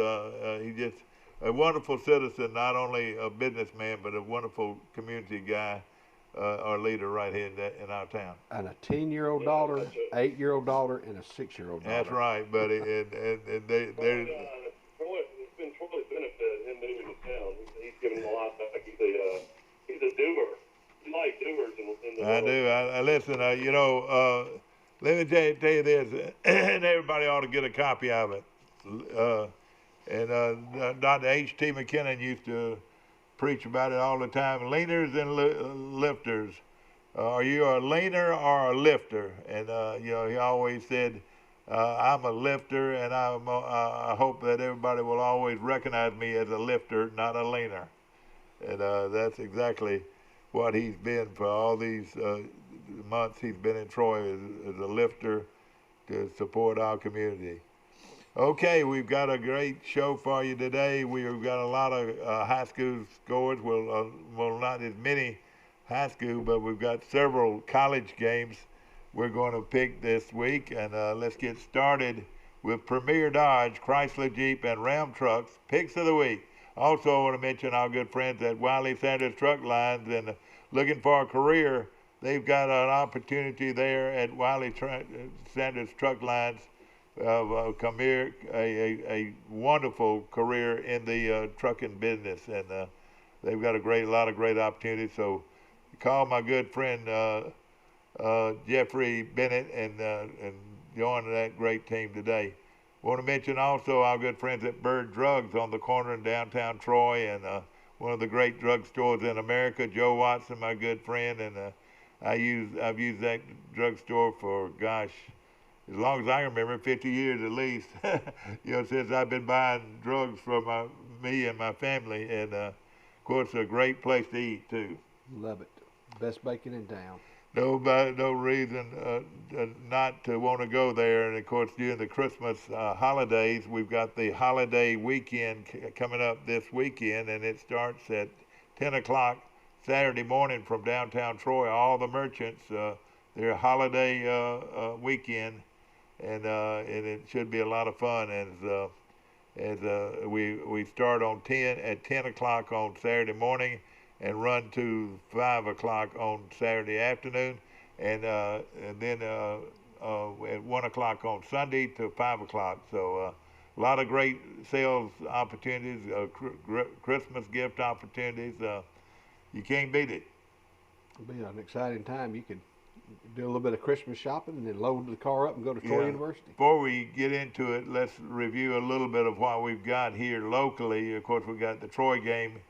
He's just a wonderful citizen, not only a businessman, but a wonderful community guy. Our leader right here in our town. And a 10-year-old daughter, 8-year-old daughter, and a 6-year-old daughter. That's right, buddy. And they're It's been Troy's benefit, him moving to town. He's given a lot back. He's a doer. You like doers in the I world. do. I listen, you know, let me tell you this, and everybody ought to get a copy of it. Dr. H.T. McKinnon used to preach about it all the time. Leaners and lifters. Are you a leaner or a lifter? And he always said, I'm a lifter, and I hope that everybody will always recognize me as a lifter, not a leaner. And that's exactly what he's been for all these months he's been in Troy, as a lifter to support our community. Okay, we've got a great show for you today. We've got a lot of high school scores. Well, not as many high school, but we've got several college games we're going to pick this week. And let's get started with Premier Dodge, Chrysler Jeep, and Ram Trucks Picks of the Week. Also, I want to mention our good friends at Wiley Sanders Truck Lines, and looking for a career, they've got an opportunity there at Wiley Sanders Truck Lines. Come here, a wonderful career in the trucking business, and they've got a lot of great opportunities. So call my good friend Jeffrey Bennett and join that great team today. Want to mention also our good friends at Bird Drugs on the corner in downtown Troy, and one of the great drug stores in America. Joe Watson, my good friend, and I've used that drugstore for, gosh, as long as I remember, 50 years at least. Since I've been buying drugs for me and my family, and of course, a great place to eat too. Love it. Best bacon in town. No reason not to want to go there. And of course, during the Christmas holidays, we've got the holiday weekend coming up this weekend, and it starts at 10 o'clock Saturday morning from downtown Troy. All the merchants, their holiday weekend, and it should be a lot of fun. As we start at 10 o'clock on Saturday morning, and run to 5 o'clock on Saturday afternoon, and then at 1 o'clock on Sunday to 5 o'clock. So a lot of great sales opportunities, Christmas gift opportunities. You can't beat it. It'll be an exciting time. You could do a little bit of Christmas shopping and then load the car up and go to Troy University. Before we get into it, let's review a little bit of what we've got here locally. Of course, we've got the Troy game.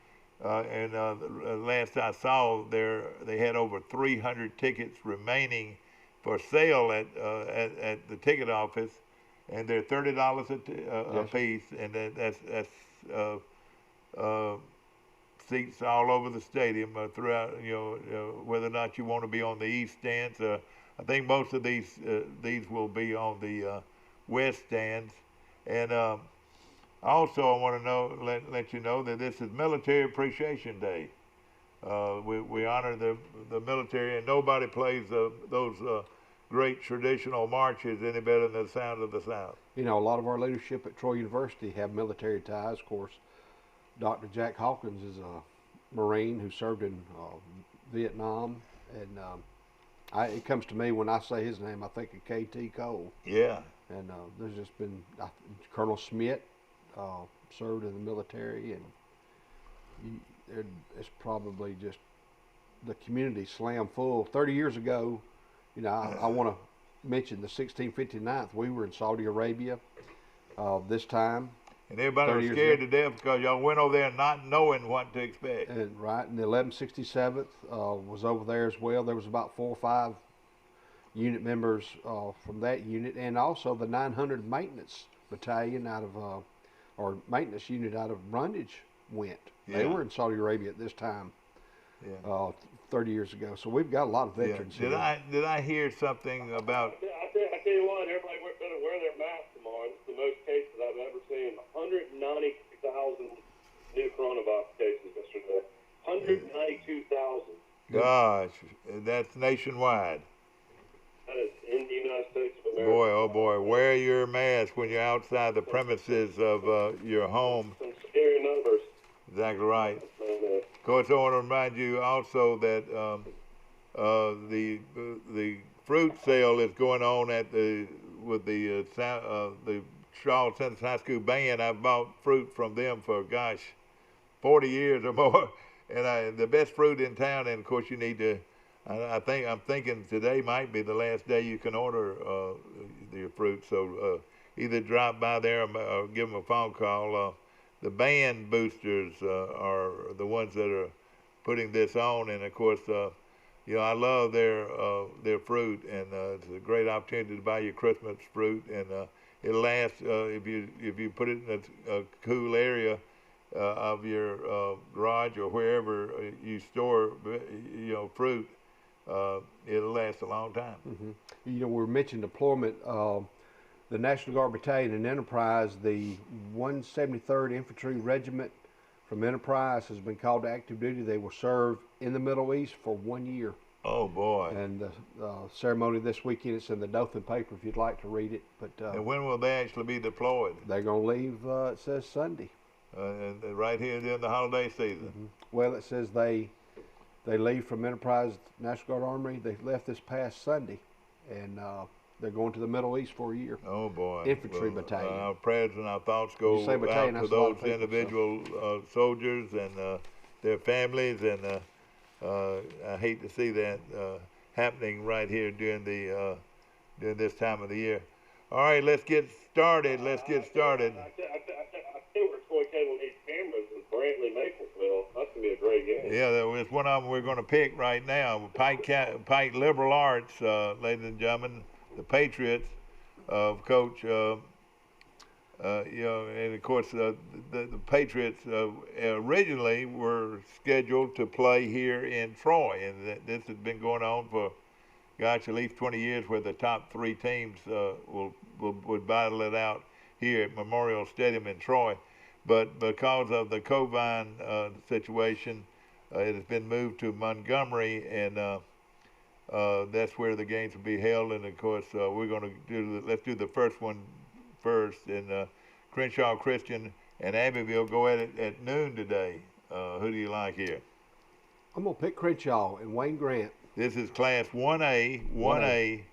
And last I saw, they had over 300 tickets remaining for sale at the ticket office, and they're $30 a piece, and that's seats all over the stadium throughout. Whether or not you want to be on the east stands, I think most of these will be on the west stands, and. Also, I want to let you know that this is Military Appreciation Day. We honor the military, and nobody plays those great traditional marches any better than the Sound of the South. A lot of our leadership at Troy University have military ties. Of course, Dr. Jack Hawkins is a Marine who served in Vietnam, and it comes to me when I say his name, I think of K.T. Cole. Yeah. And there's just been Colonel Smith. Served in the military, and it's probably just the community slam full. 30 years ago, I want to mention the 1659th. We were in Saudi Arabia this time. And everybody was scared to death because y'all went over there not knowing what to expect. And the 1167th was over there as well. There was about 4 or 5 unit members from that unit, and also the 900 maintenance battalion or maintenance unit out of Brundage went. Yeah. They were in Saudi Arabia at this time, 30 years ago. So we've got a lot of veterans. Yeah. Did I hear something about? I tell you what, everybody better wear their mask tomorrow. It's the most cases I've ever seen. 192,000 new coronavirus cases yesterday. 192,000. Gosh, that's nationwide. That is in the United States of America. Boy, oh boy, wear your mask when you're outside the premises of your home. Some scary numbers. Exactly right. Of course, I want to remind you also that the fruit sale is going on with the Charles Center High School band. I've bought fruit from them for 40 years or more, and the best fruit in town. And of course, you need to. I'm thinking today might be the last day you can order your fruit. So either drop by there or give them a phone call. the band boosters are the ones that are putting this on, and of course, I love their fruit, and it's a great opportunity to buy your Christmas fruit, and it'll last if you put it in a cool area of your garage or wherever you store fruit. It'll last a long time. Mm-hmm. We mentioned deployment. The National Guard Battalion in Enterprise, the 173rd Infantry Regiment from Enterprise has been called to active duty. They will serve in the Middle East for 1 year. Oh, boy. And the ceremony this weekend, it's in the Dothan paper if you'd like to read it. But and when will they actually be deployed? They're going to leave, it says Sunday. And right here during the holiday season? Mm-hmm. Well, it says they leave from Enterprise National Guard Armory. They left this past Sunday, and they're going to the Middle East for a year. Oh, boy. Infantry battalion. Our prayers and our thoughts go out to those individual soldiers and their families, and I hate to see that happening right here during this time of the year. All right, let's get started. I think where Troy Cable needs cameras is Brantley Maplesville. That's going to be a great game. Yeah, it's one of them we're going to pick right now. Pike Liberal Arts, ladies and gentlemen, the Patriots of Coach, and of course the Patriots originally were scheduled to play here in Troy, and this has been going on for, gosh, at least 20 years, where the top three teams would battle it out here at Memorial Stadium in Troy. But because of the COVID situation, it has been moved to Montgomery, and that's where the games will be held. And of course, we're going to let's do the first one first. And Crenshaw Christian and Abbeville go at it at noon today. Who do you like here? I'm going to pick Crenshaw and Wayne Grant. This is Class 1A,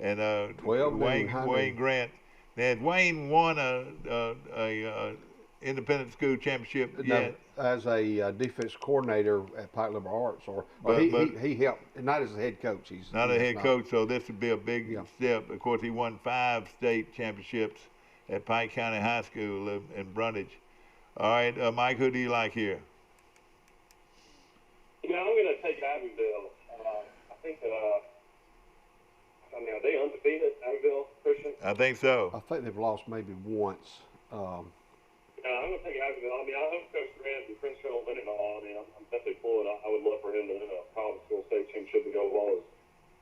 and 12 Wayne Grant. Now, Wayne won a independent school championship yet? As a defense coordinator at Pike Liberal Arts, he helped, not as a head coach. He's not a head coach, so this would be a big step. Of course, he won 5 state championships at Pike County High School in Brundage. All right, Mike, who do you like here? I'm going to take Abbeville. I think that, are they undefeated, Abbeville, Christian? I think so. I think they've lost maybe once. I'm going to take Abbeville. I hope Coach Grant and Crenshaw will win it all. I'm definitely pulling. I would love for him to win a college school state championship and go with all his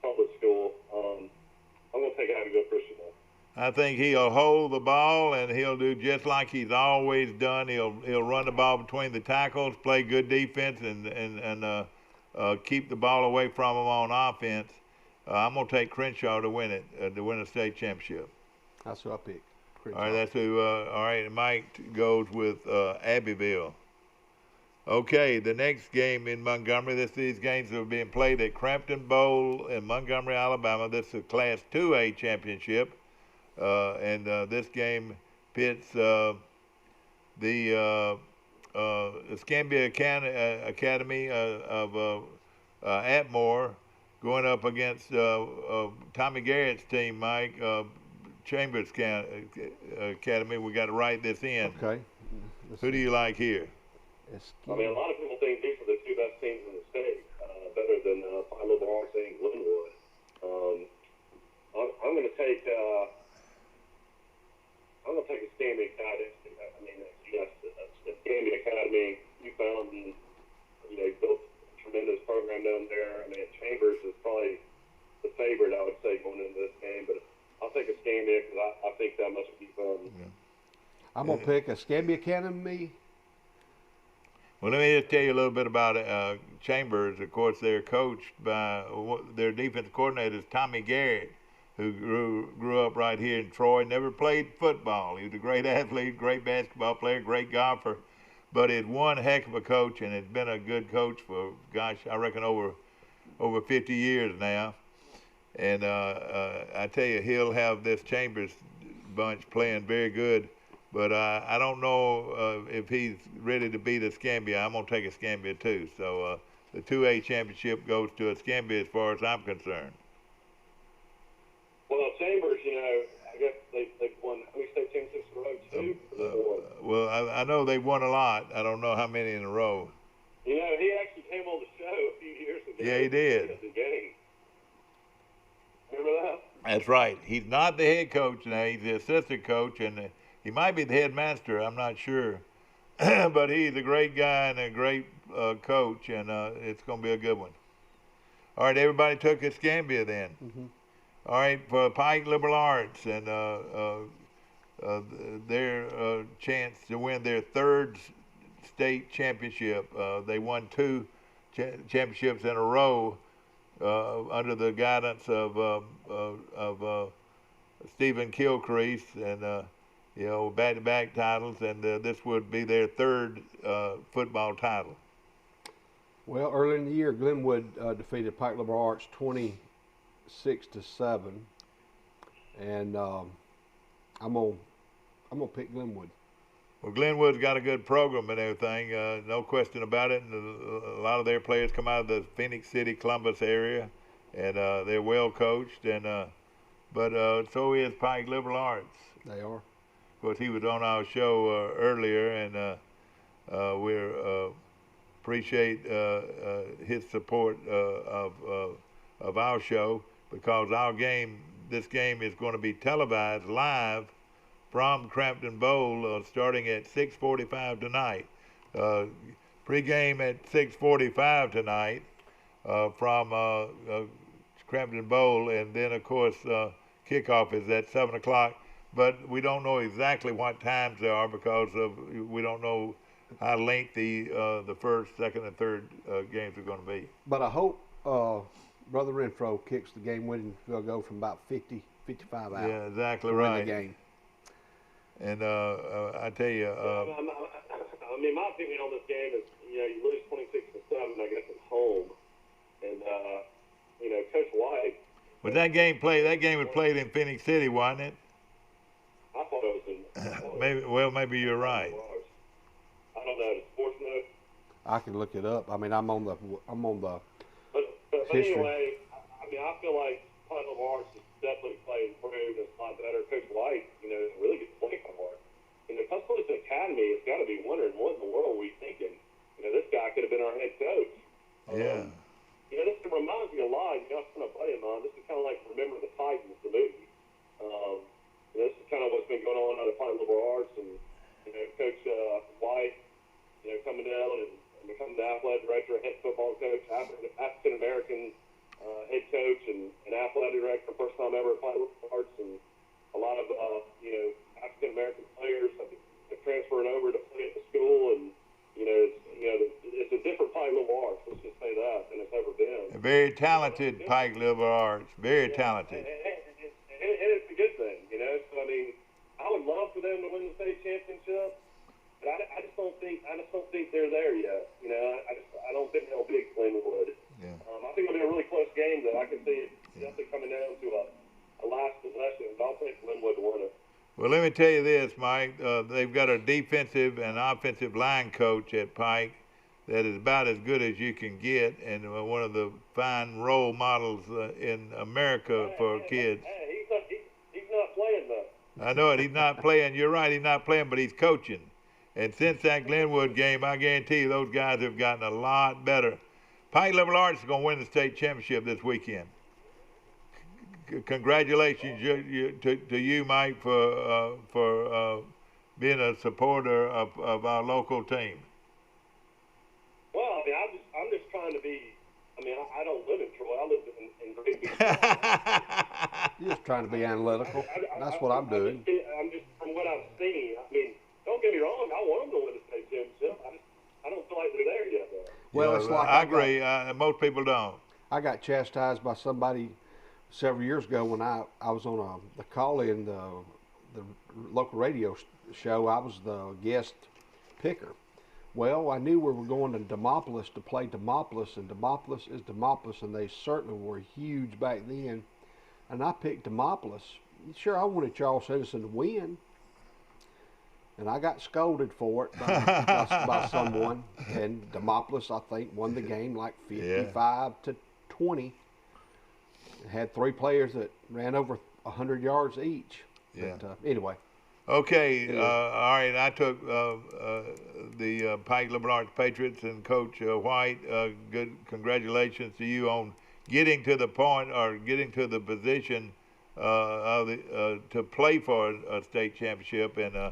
public school. I'm going to take Abbeville Christian, though. I think he'll hold the ball, and he'll do just like he's always done. He'll run the ball between the tackles, play good defense, and keep the ball away from him on offense. I'm going to take Crenshaw to win it, to win a state championship. That's who I pick. Crenshaw. All right, that's who. All right, Mike goes with Abbeville. Okay, the next game in Montgomery. These games are being played at Crampton Bowl in Montgomery, Alabama. This is a Class 2A championship, and this game pits the Escambia Academy of Atmore going up against Tommy Garrett's team, Mike. Chambers Academy. We got to write this in. Okay. Who do you like here? A lot of people think these are the 2 best teams in the state, better than Pine Liberal Arts and Glenwood. I'm going to take Escambia Academy. Escambia Academy. You found, built a tremendous program down there. Chambers is probably the favorite, I would say, going into this game, but I'll take Escambia because I think that much would be fun. Yeah. I'm going to pick Escambia Academy. Well, let me just tell you a little bit about Chambers. Of course, they're coached by their defensive coordinator is Tommy Garrett, who grew up right here in Troy. Never played football. He was a great athlete, great basketball player, great golfer, but he's one heck of a coach, and has been a good coach for, gosh, I reckon over 50 years now. And I tell you, he'll have this Chambers bunch playing very good. But I don't know if he's ready to beat Escambia. I'm going to take Escambia too. So the 2A championship goes to Escambia as far as I'm concerned. Well, Chambers, I guess they've won how many state championships in a row, 2? Well, I know they won a lot. I don't know how many in a row. You know, he actually came on the show a few years ago. Yeah, he did. The game. Remember that? That's right. He's not the head coach now. He's the assistant coach, and he might be the headmaster. I'm not sure. But he's a great guy and a great coach, and it's going to be a good one. All right, everybody took Escambia then. Mm-hmm. All right, for Pike Liberal Arts and their chance to win their third state championship. They won 2 championships in a row under the guidance of Stephen Kilcrease, and back-to-back titles, and this would be their third football title. Well, early in the year, Glenwood defeated Pike Liberal Arts 26-7, and I'm gonna pick Glenwood. Well, Glenwood's got a good program and everything, no question about it. And a lot of their players come out of the Phoenix City, Columbus area, and they're well coached. And but so is Pike Liberal Arts. They are. Of course, he was on our show earlier, and we appreciate his support of our show, because this game is going to be televised live from Crampton Bowl starting at 6:45 tonight. Pre-game at 6:45 tonight from Crampton Bowl, and then of course kickoff is at 7 o'clock. But we don't know exactly what times they are, because we don't know how lengthy the first, second, and third games are going to be. But I hope Brother Renfro kicks the game-winning field goal from about 50, 55 out. Yeah, exactly to right. Win the game. And I tell you, I mean, my opinion on this game is, you lose 26-7, I guess, at home, and Coach White. Was that game played? That game was played in Phoenix City, wasn't it? I thought it was in. Maybe you're right. I don't know. The sports note. I can look it up. I mean, I'm on the But history. anyway, I feel like Pike Liberal Arts is definitely playing improved. It's a lot better. Coach White, is a really good play hard. And the Tuscaloosa Academy has got to be wondering, what in the world are we thinking? This guy could have been our head coach. Yeah. This reminds me a lot. I was going to play him on. This is kind of like Remember the Titans, the movie. This is kind of what's been going on at Pike Liberal Arts, and Coach White, coming down and becoming the athletic director, head football coach, African American head coach, and athletic director, first time ever at Pike Liberal Arts, and a lot of African American players have transferred over to play at the school, and it's a different Pike Liberal Arts. Let's just say that than it's ever been. A very talented Pike Liberal Arts, very talented. And it's a good thing, So I mean, I would love for them to win the state championship, but I just don't think they're there yet. I don't think they'll beat Glenwood. Yeah. I think it'll be a really close game that I can see it definitely coming down to a last possession. But I'll take Glenwood to win it. Well, let me tell you this, Mike. They've got a defensive and offensive line coach at Pike that is about as good as you can get, and one of the fine role models in America for kids. Hey, he's not playing though. I know it. He's not playing. You're right. He's not playing, but he's coaching. And since that Glenwood game, I guarantee you those guys have gotten a lot better. Pike Liberal Arts is going to win the state championship this weekend. Congratulations to you, Mike, for being a supporter of our local team. Well, I mean, I'm just trying to be. I mean, I don't live in Troy. I live in Great Beach. You're just trying to be analytical. That's what I'm doing. I'm just from what I've seen. I mean, don't get me wrong. I want them to win the state championship. I don't feel like they're there yet, though. Well, it's like I agree. Most people don't. I got chastised by somebody several years ago when I was on the call-in, the local radio show. I was the guest picker. Well, I knew we were going to Demopolis to play Demopolis, and Demopolis is Demopolis, and they certainly were huge back then. And I picked Demopolis. Sure, I wanted Charles Edison to win, and I got scolded for it by someone. And Demopolis, I think, won the game like 55-20. It had 3 players that ran over 100 yards each. Yeah. But anyway. Okay, all right. I took the Pike Liberal Arts Patriots and Coach White. Good congratulations to you on getting to the point or getting to the position to play for a state championship. And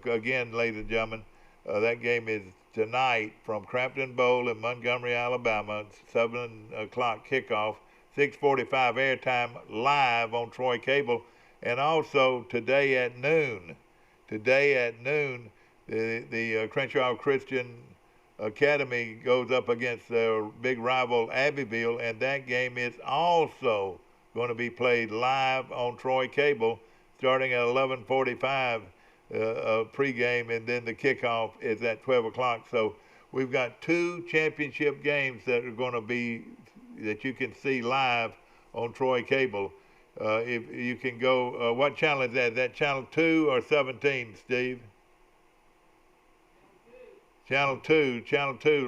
again, ladies and gentlemen, that game is tonight from Crampton Bowl in Montgomery, Alabama. 7 o'clock kickoff, 6:45 airtime live on Troy Cable. And also today at noon, the Crenshaw Christian Academy goes up against their big rival Abbeville, and that game is also going to be played live on Troy Cable, starting at 11:45 pregame, and then the kickoff is at 12 o'clock. So we've got 2 championship games that are going to be that you can see live on Troy Cable. If you can go, what channel is that? Is that channel 2 or 17, Steve? Channel 2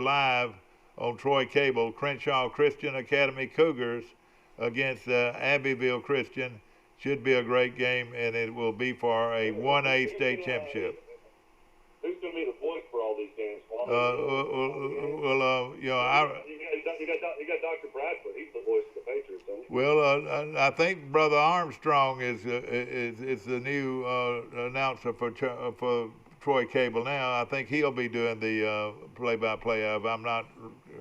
live on Troy Cable. Crenshaw Christian Academy Cougars against Abbeville Christian. Should be a great game, and it will be for a 1A state championship. Who's going to be the voice for all these games? You know, you got Dr. Bradford. He's the voice of the Patriots, don't you? Well, I think Brother Armstrong is the new announcer for Troy Cable now. I think he'll be doing the play-by-play of. I'm not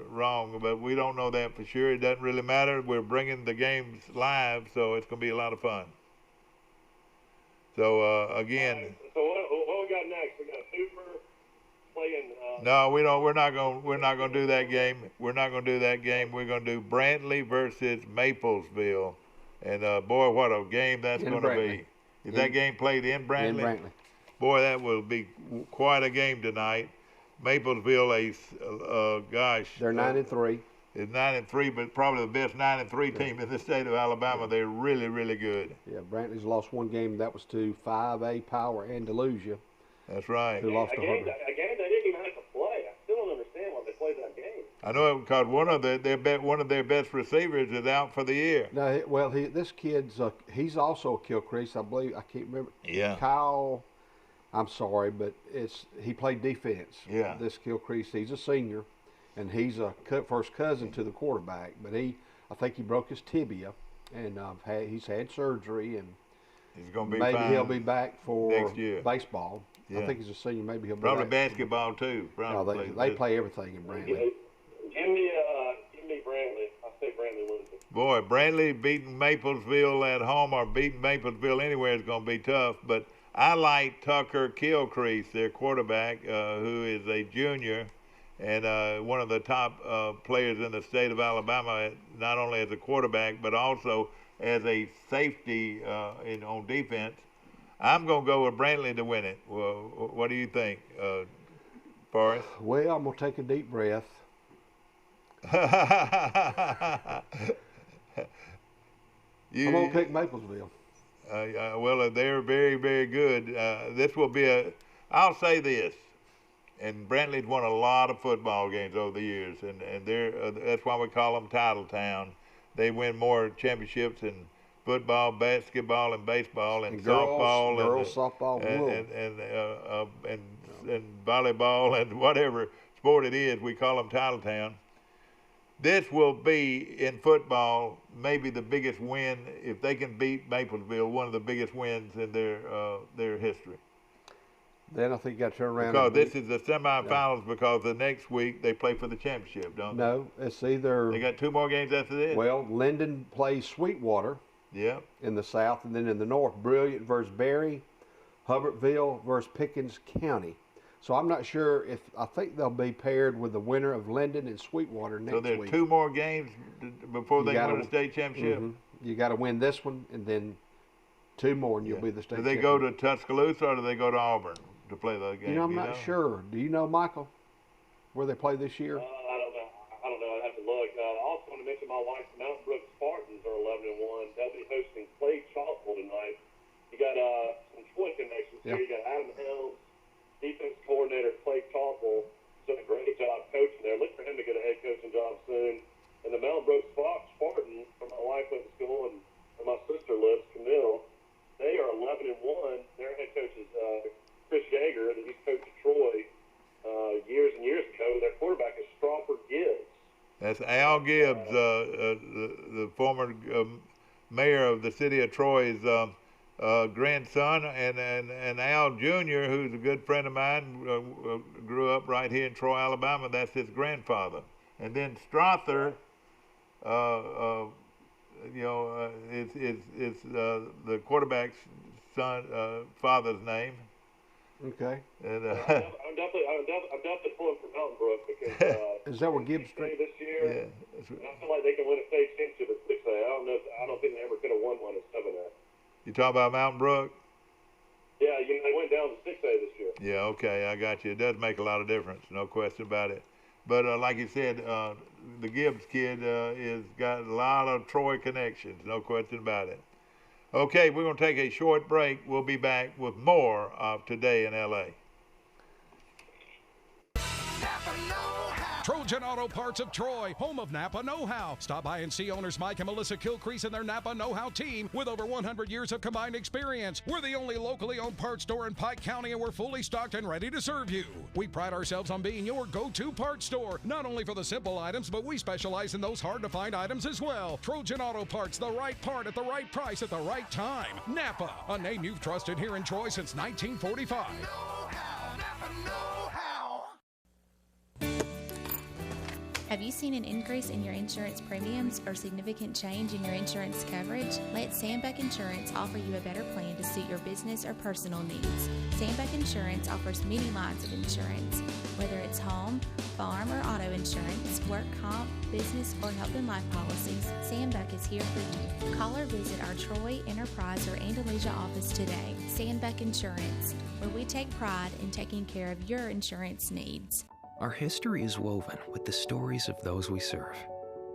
wrong, but we don't know that for sure. It doesn't really matter. We're bringing the games live, so it's going to be a lot of fun. So again. So what we got next? We got Hoover playing. No, we don't. We're not going to do that game. We're not going to do that game. We're going to do Brantley versus Maplesville, and boy, what a game that's going to be. Is that game played in Brantley? In Brantley. Boy, that will be quite a game tonight. Maplesville, gosh. They're 9-3. It's 9-3, but probably the best 9-3 team in the state of Alabama. They're really, really good. Yeah, Brantley's lost one game. That was to 5A Power Andalusia. That's right. Who lost to Harvard. A game they didn't even have to play. I still don't understand why they played that game. I know it because one of their best receivers is out for the year. No, well, this kid's he's also a Kilcrease, I believe. I can't remember. Yeah. Kyle. I'm sorry, but he played defense. Yeah. This Kilcrease, he's a senior, and he's a first cousin to the quarterback. But I think he broke his tibia, and he's had surgery, and he's going to be maybe fine he'll be back for next year. Baseball. Yeah. I think he's a senior. Maybe he'll be probably back. Basketball too. Probably. No, they play everything in Brantley. Give me Brantley. I say Brantley wins it. Boy, Brantley beating Maplesville at home or beating Maplesville anywhere is going to be tough, but I like Tucker Kilcrease, their quarterback, who is a junior and one of the top players in the state of Alabama, not only as a quarterback but also as a safety on defense. I'm going to go with Brantley to win it. Well, what do you think, Forrest? Well, I'm going to take a deep breath. I'm going to pick Maplesville. Well, they're very, very good. This will be I'll say this, and Brantley's won a lot of football games over the years, and that's why we call them Title Town. They win more championships in football, basketball, and baseball, and softball, softball, and volleyball, and whatever sport it is. We call them Title Town. This will be, in football, maybe the biggest win, if they can beat Maplesville, one of the biggest wins in their history. Then I think you got to turn around. Because this is the semifinals, because the next week they play for the championship, don't they? No, it's either. They got 2 more games after this? Well, Linden plays Sweetwater in the south, and then in the north, Brilliant versus Berry, Hubbardsville versus Pickens County. So I'm not sure I think they'll be paired with the winner of Linden and Sweetwater next week. So there's 2 more games before they win the state championship? Mm-hmm. You got to win this one and then 2 more and you'll be the state champion. Do they go to Tuscaloosa or do they go to Auburn to play the game? I'm not sure. Do you know, Michael, where they play this year? I don't know. I'd have to look. I also want to mention my wife's Mountain Brook Spartans are 11-1. They'll be hosting Clay Chalkville tonight. You got some Troy connections here. You got Adam Helms, defense coordinator Clay Chalkville, done a great job coaching there. Look for him to get a head coaching job soon. And the Mountain Brook Spartans, where my wife went to school and my sister lives, Camille, they are 11-1. That's Al Gibbs, the former mayor of the city of Troy's grandson, and Al Jr., who's a good friend of mine, grew up right here in Troy, Alabama. That's his grandfather. And then Strother, is the quarterback's son, father's name. Okay. And I'm definitely pulling for Mountain Brook because is that where Gibbs Street this year? yeah, I feel like they can win a state championship at 6A. I don't think they ever could have won one at 7A. you talking about Mountain Brook? Yeah, they went down to 6A this year. Yeah, okay, I got you. It does make a lot of difference, no question about it. But like you said, the Gibbs kid is got a lot of Troy connections, no question about it. Okay, we're going to take a short break. We'll be back with more of Today in L.A. Trojan Auto Parts of Troy, home of Napa Know-How. Stop by and see owners Mike and Melissa Kilcrease and their Napa Know-How team with over 100 years of combined experience. We're the only locally owned parts store in Pike County, and we're fully stocked and ready to serve you. We pride ourselves on being your go-to parts store, not only for the simple items, but we specialize in those hard-to-find items as well. Trojan Auto Parts, the right part at the right price at the right time. Napa, a name you've trusted here in Troy since 1945. Have you seen an increase in your insurance premiums or significant change in your insurance coverage? Let Sandbeck Insurance offer you a better plan to suit your business or personal needs. Sandbeck Insurance offers many lines of insurance, whether it's home, farm, or auto insurance, work comp, business, or health and life policies. Sandbeck is here for you. Call or visit our Troy, Enterprise, or Andalusia office today. Sandbeck Insurance, where we take pride in taking care of your insurance needs. Our history is woven with the stories of those we serve.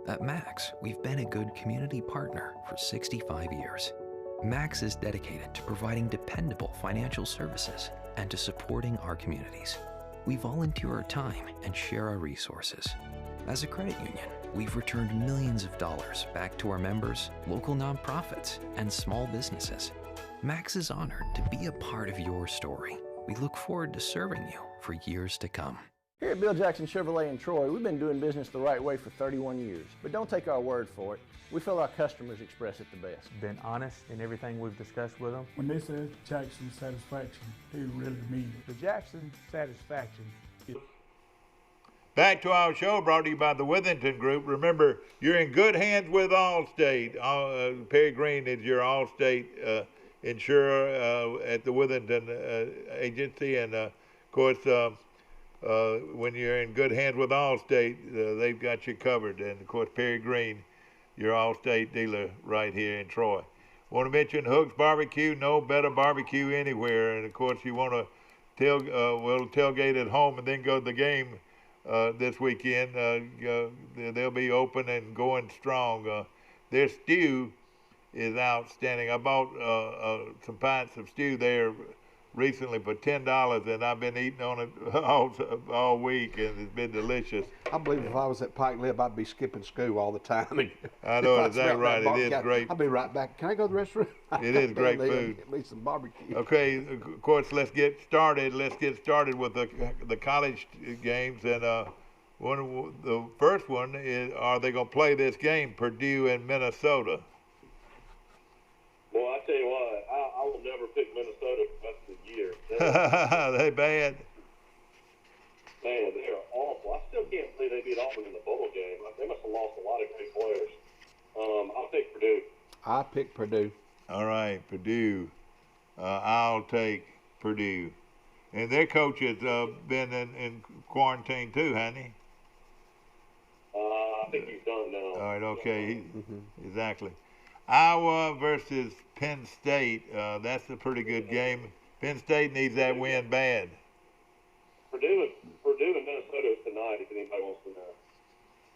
At Max, we've been a good community partner for 65 years. Max is dedicated to providing dependable financial services and to supporting our communities. We volunteer our time and share our resources. As a credit union, we've returned millions of dollars back to our members, local nonprofits, and small businesses. Max is honored to be a part of your story. We look forward to serving you for years to come. Here at Bill Jackson Chevrolet in Troy, we've been doing business the right way for 31 years. But don't take our word for it. We feel our customers express it the best. Been honest in everything we've discussed with them. When they say Jackson satisfaction, they really mean it. The Jackson satisfaction is... Back to our show, brought to you by the Withington Group. Remember, you're in good hands with Allstate. Perry Green is your Allstate insurer at the Withington agency. And, of course, when you're in good hands with Allstate, they've got you covered. And, of course, Perry Green, your Allstate dealer right here in Troy. Want to mention Hook's Barbecue, no better barbecue anywhere. And, of course, you want to tailgate at home and then go to the game this weekend. They'll be open and going strong. Their stew is outstanding. I bought some pints of stew there recently for $10, and I've been eating on it all week, and it's been delicious. I believe if I was at Pike Lib, I'd be skipping school all the time. I know, exactly right. It is great. I'll be right back. Can I go to the restroom? It is great food. Get me some barbecue. Okay, of course, let's get started. Let's get started with the college games, and the first one is: are they going to play this game, Purdue and Minnesota? Well, I tell you what, I will never pick Minnesota for the rest of the year. They bad. Man, they are awful. I still can't believe they beat Auburn in the bowl game. They must have lost a lot of great players. I'll take Purdue. I pick Purdue. All right, Purdue. I'll take Purdue. And their coach has been in quarantine too, hasn't he? I think he's done now. All right, okay. Exactly. Iowa versus Penn State. That's a pretty good game. Penn State needs that win bad. Purdue and Minnesota is tonight, if anybody wants to know.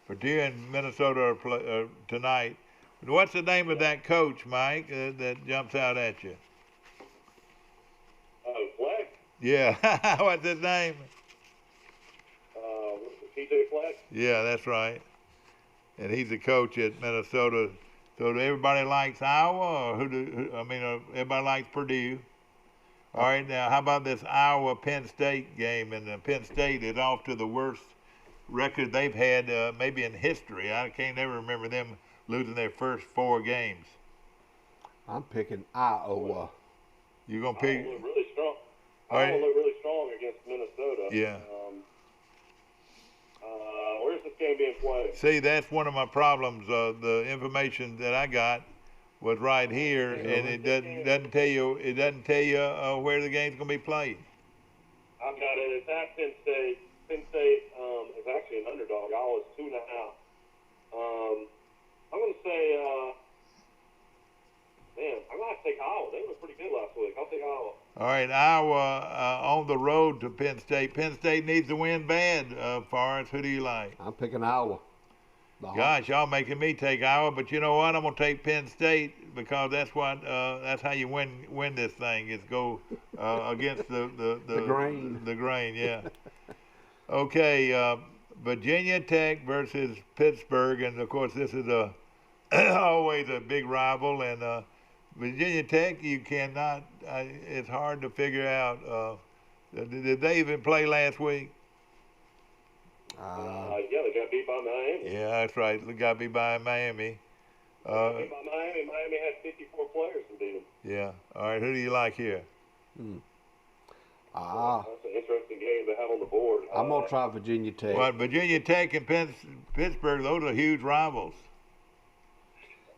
Purdue and Minnesota are tonight. What's the name of that coach, Mike, that jumps out at you? Fleck? Yeah. What's his name? TJ Fleck? Yeah, that's right. And he's the coach at Minnesota. So do everybody likes Iowa, or everybody likes Purdue? All right, now how about this Iowa-Penn State game? And Penn State is off to the worst record they've had maybe in history. I can't ever remember them losing their first 4 games. I'm picking Iowa. You're going to pick? Iowa looked really strong. All right. Iowa looked really strong against Minnesota. Yeah. Where's this game being played? See, that's one of my problems. The information that I got was right here, and it doesn't tell you. It doesn't tell you where the game's going to be played. I've got it. It's at Penn State. Penn State is actually an underdog. Iowa's 2.5. I'm going to say, I'm going to take Iowa. They were pretty good last week. I'll take Iowa. All right, Iowa on the road to Penn State. Penn State needs to win bad, Forrest. Who do you like? I'm picking Iowa. Gosh, y'all making me take Iowa, but you know what? I'm gonna take Penn State because that's what that's how you win this thing is go against the grain. The grain, yeah. Okay, Virginia Tech versus Pittsburgh, and of course this is always a big rival. And Virginia Tech, you cannot. It's hard to figure out. Did they even play last week? Yeah, they got beat by Miami. Yeah, that's right. They got beat by Miami. Beat by Miami. Miami had 54 players to beat them. Yeah. All right. Who do you like here? That's an interesting game to have on the board. I'm gonna try Virginia Tech. Well, Virginia Tech and Pittsburgh, those are huge rivals.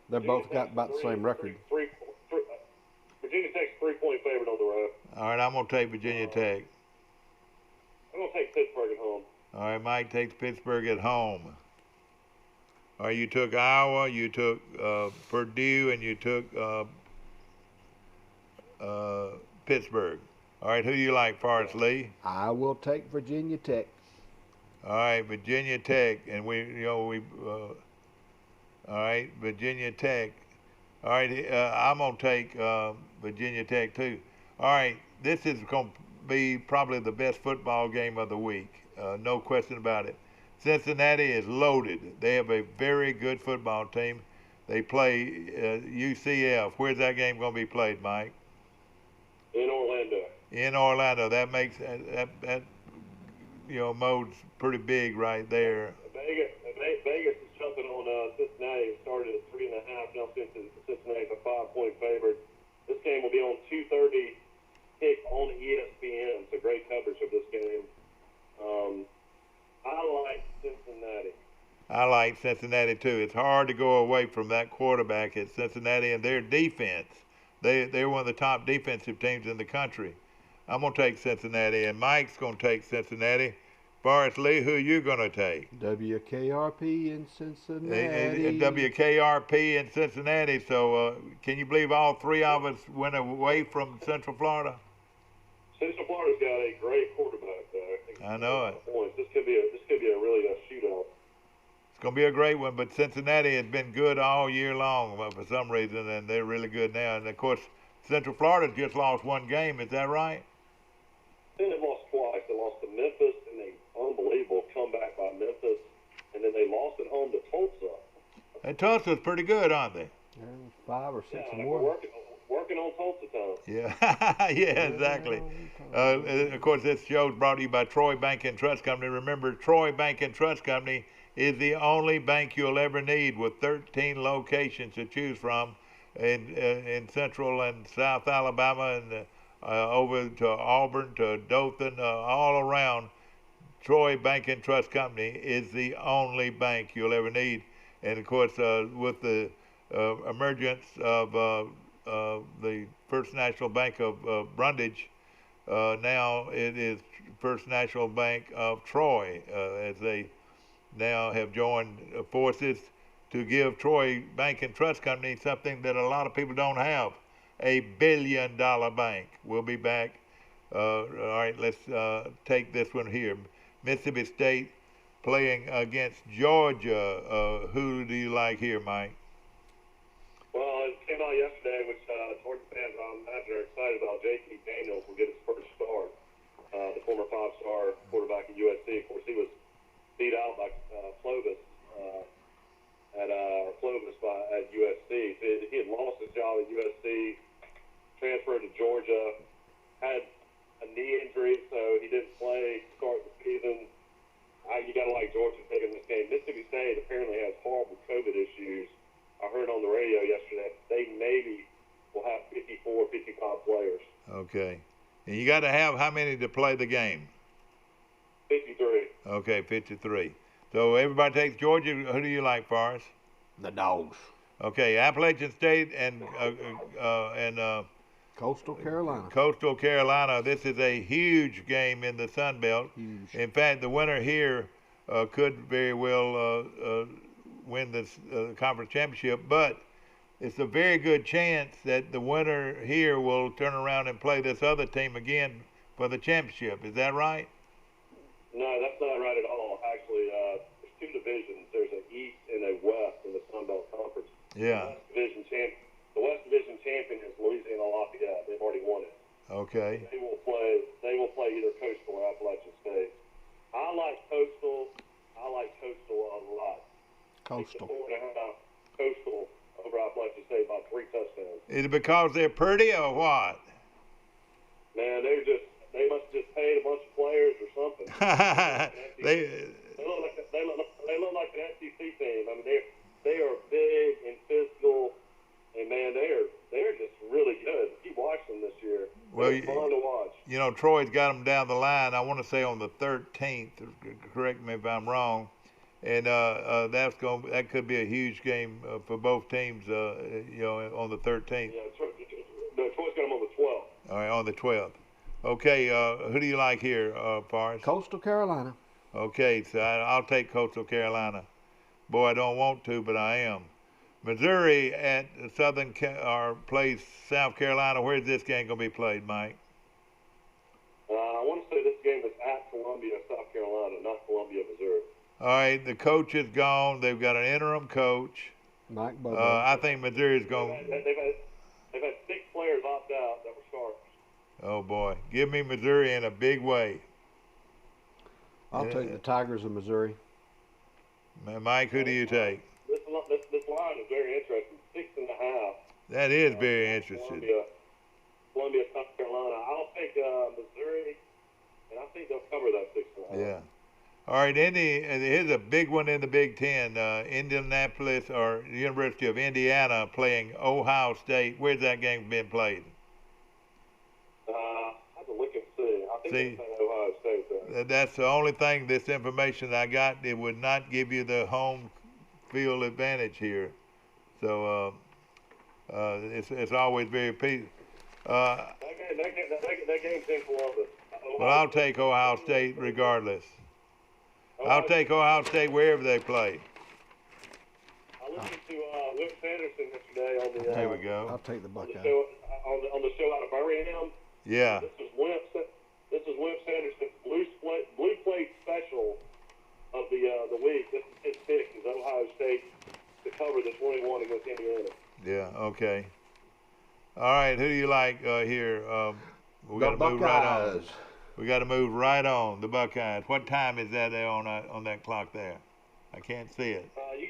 They both got about the same record. Virginia Tech's 3-point favorite on the road. All right, I'm gonna take Virginia Tech. I'm gonna take Pittsburgh at home. All right, Mike takes Pittsburgh at home. All right, you took Iowa, you took Purdue, and you took Pittsburgh. All right, who do you like, Forrest Lee? I will take Virginia Tech. All right, Virginia Tech, and all right, Virginia Tech. All right, I'm gonna take Virginia Tech too. All right, this is gonna be probably the best football game of the week. No question about it. Cincinnati is loaded. They have a very good football team. They play UCF. Where's that game going to be played, Mike? In Orlando. In Orlando. That makes that mode's pretty big right there. Vegas is jumping on Cincinnati. It started at 3.5. Now Cincinnati's a 5-point favorite. This game will be on 2:30 kick on ESPN. So great coverage of this game. I like Cincinnati. I like Cincinnati too. It's hard to go away from that quarterback at Cincinnati and their defense. They're one of the top defensive teams in the country. I'm going to take Cincinnati, and Mike's going to take Cincinnati. Forrest Lee, who are you going to take? WKRP in Cincinnati. And WKRP in Cincinnati. So can you believe all three of us went away from Central Florida? Central Florida's got a great quarterback there. I know it. This could be a really shootout. It's going to be a great one, but Cincinnati has been good all year long for some reason, and they're really good now. And, of course, Central Florida just lost one game. Is that right? I think they lost twice. They lost to Memphis, and an unbelievable comeback by Memphis, and then they lost at home to Tulsa. And Tulsa's pretty good, aren't they? 5 or 6 and more. Working on Tulsa time. Yeah, yeah, exactly. Of course, this show is brought to you by Troy Bank and Trust Company. Remember, Troy Bank and Trust Company is the only bank you'll ever need with 13 locations to choose from in Central and South Alabama and over to Auburn to Dothan, all around. Troy Bank and Trust Company is the only bank you'll ever need. And, of course, with the emergence of the First National Bank of Brundage, now it is First National Bank of Troy, as they now have joined forces to give Troy Bank and Trust Company something that a lot of people don't have, a $1 billion bank. We'll be back. All right, let's take this one here. Mississippi State playing against Georgia. Who do you like here, Mike? Well, it came out yesterday, which Georgia fans I imagine are excited about. J.T. Daniels will get his first start. The former 5-star quarterback at USC. Of course, he was beat out by Clovis at USC. So he had lost his job at USC, transferred to Georgia, had a knee injury, so he didn't play to start the season. You got to like Georgia taking this game. Mississippi State apparently has horrible COVID issues. I heard on the radio yesterday they maybe will have 54, 55 players. Okay. And you got to have how many to play the game? 53. Okay, 53. So everybody takes Georgia. Who do you like, Forrest? The Dogs. Okay, Appalachian State and Coastal Carolina. Coastal Carolina. This is a huge game in the Sun Belt. Huge. In fact, the winner here could very well win this conference championship, but it's a very good chance that the winner here will turn around and play this other team again for the championship. Is that right? No, that's not right at all. Actually, there's two divisions. There's an East and a West in the Sun Belt Conference. Yeah. The West Division champion is Louisiana Lafayette. They've already won it. Okay. They will play either Coastal or Appalachian State. I like Coastal a lot. Coastal. 4.5 Coastal over Appalachian State by 3 touchdowns. Is it because they're pretty or what? Man, they must have just paid a bunch of players or something. they They look like an SEC team. I mean, they are big and physical, and man, they're just really good. Keep watching them this year. Well, it's fun to watch. You know, Troy's got them down the line. I want to say on the 13th. Correct me if I'm wrong. And that could be a huge game for both teams. On the 13th. Yeah, Troy's got them on the 12th. All right, on the 12th. Okay, who do you like here, Forrest? Coastal Carolina. Okay, so I'll take Coastal Carolina. Boy, I don't want to, but I am. Missouri at plays South Carolina. Where's this game going to be played, Mike? I want to say this game is at Columbia, South Carolina, not Columbia, Missouri. All right, the coach is gone. They've got an interim coach. Mike Bobo. I think Missouri's going. They've had 6 players opt out that were starters. Oh boy, give me Missouri in a big way. I'll take the Tigers of Missouri. Mike, who do you take? This line is very interesting. 6.5. That is very interesting. Columbia, South Carolina. I'll take Missouri, and I think they'll cover that 6.5. Yeah. All right, here's a big one in the Big Ten. Indianapolis or University of Indiana playing Ohio State. Where's that game been played? I have to look and see. I think it's in Ohio State there. That's the only thing, this information I got, it would not give you the home field advantage here. So it's always very peaceful. That game's in Columbus. Well, I'll take Ohio State regardless. I'll take Ohio State wherever they play. I listened to Whip Sanderson yesterday on the. There we go. I'll take the Buckeyes. On the show out of Birmingham. Yeah. This is Whip Sanderson's blue plate special of the week. This is his pick is Ohio State to cover the 21 against Indiana. Yeah. Okay. All right. Who do you like here? We got to move right on. We got to move right on. The Buckeyes. What time is that there on that clock there? I can't see it. You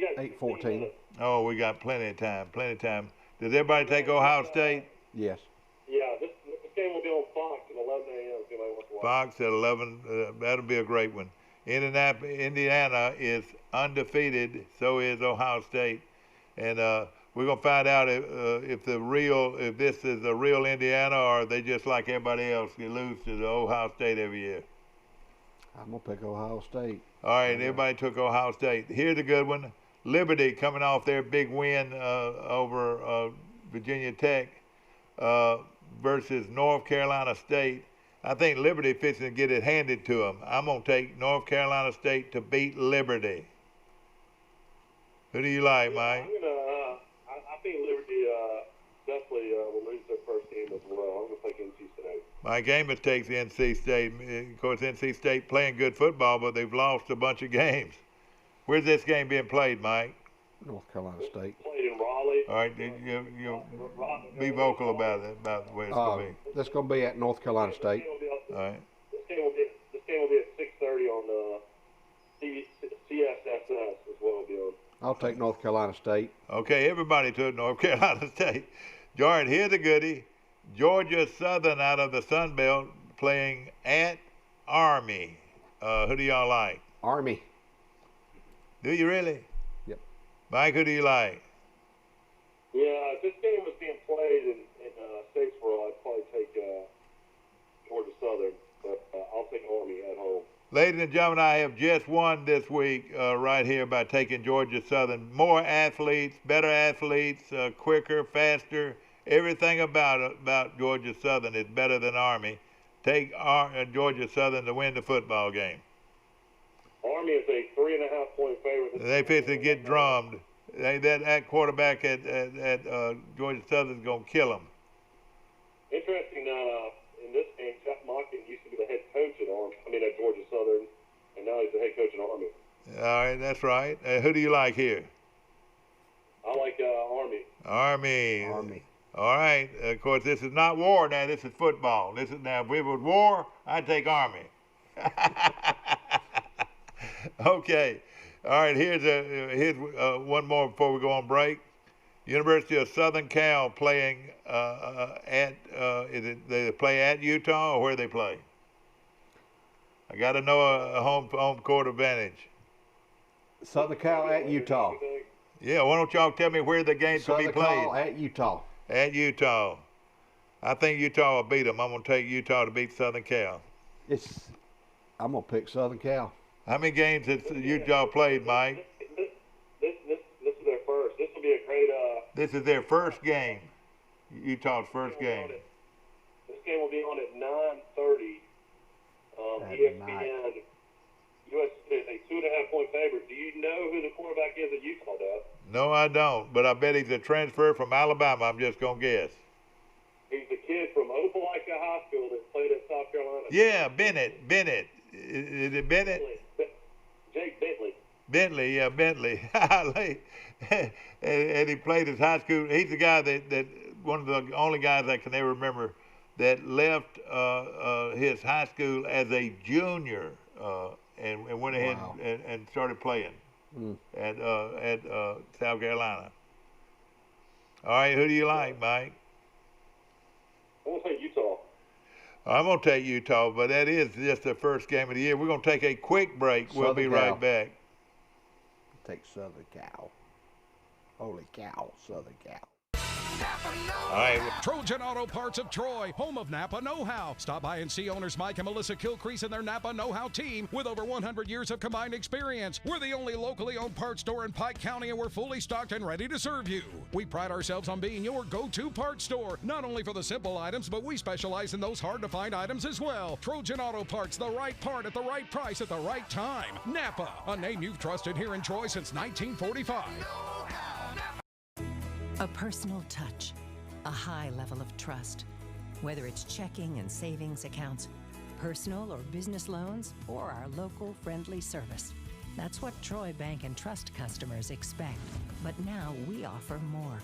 got 8:14. Oh, we got plenty of time. Plenty of time. Does everybody take Ohio State? Yes. Yeah, this game will be on Fox at 11 a.m. if anybody wants to watch. Fox at 11. That'll be a great one. Indiana is undefeated. So is Ohio State, and we're gonna find out if this is the real Indiana or they just like everybody else, you lose to the Ohio State every year. I'm gonna pick Ohio State. All right, everybody took Ohio State. Here's a good one. Liberty coming off their big win over Virginia Tech versus North Carolina State. I think Liberty fixing to get it handed to them. I'm going to take North Carolina State to beat Liberty. Who do you like, Mike? I think Liberty definitely will lose their first game as well. I'm going to take NC State. Mike Amos takes NC State. Of course, NC State playing good football, but they've lost a bunch of games. Where's this game being played, Mike? North Carolina State. Played in Raleigh. All right, you be vocal about it, about where it's going to be. That's going to be at North Carolina State. All right. This game will be at 6:30 on CSSS is what it'll be on. I'll take North Carolina State. Okay, everybody took North Carolina State. Jordan, here's a goodie. Georgia Southern out of the Sun Belt playing at Army. Who do y'all like? Army. Do you really? Yep. Mike, who do you like? Yeah, if this game was being played in Statesboro, I'd probably take Georgia Southern, but I'll take Army at home. Ladies and gentlemen, I have just won this week right here by taking Georgia Southern. More athletes, better athletes, quicker, faster. Everything about Georgia Southern is better than Army. Take Georgia Southern to win the football game. Army is a 3.5-point favorite. They fit to get drummed. That quarterback at Georgia Southern is going to kill them. Interesting, in this game, Jeff Monken used to be the head coach at Georgia Southern, and now he's the head coach at Army. All right, that's right. Who do you like here? I like Army. Army. All right. Of course, this is not war now. This is football. This is now. If it was war, I'd take Army. Okay. All right. Here's one more before we go on break. University of Southern Cal playing they play at Utah, or where they play? I got to know a home court advantage. Southern Cal at Utah. Yeah, why don't y'all tell me where the game's going to be played? Southern Cal at Utah. At Utah. I think Utah will beat them. I'm going to take Utah to beat Southern Cal. I'm going to pick Southern Cal. How many games has Utah played, Mike? This is their first. This will be a great... This is their first game. Utah's first game. This game will be on at 9:30. ESPN. USC is a 2.5-point favorite. Do you know who the quarterback is at Utah, Dad? No, I don't. But I bet he's a transfer from Alabama. I'm just going to guess. He's the kid from Opelika High School that played at South Carolina. Yeah, Bennett. Is it Bennett? Jake Bentley. Bentley, yeah, Bentley. and he played his high school. He's the guy that one of the only guys I can ever remember that left his high school as a junior and went ahead and started playing at South Carolina. All right, who do you like, Mike? I'm going to take Utah. I'm going to take Utah, but that is just the first game of the year. We're going to take a quick break. We'll be right back. Take Southern Cal. Holy cow, Southern Cal. All right. Trojan Auto Parts of Troy, home of Napa Know-How. Stop by and see owners Mike and Melissa Kilcrease and their Napa Know-How team with over 100 years of combined experience. We're the only locally owned parts store in Pike County, and we're fully stocked and ready to serve you. We pride ourselves on being your go-to parts store, not only for the simple items, but we specialize in those hard-to-find items as well. Trojan Auto Parts, the right part at the right price at the right time. Napa, a name you've trusted here in Troy since 1945. A personal touch, a high level of trust. Whether it's checking and savings accounts, personal or business loans, or our local friendly service. That's what Troy Bank and Trust customers expect. But now we offer more.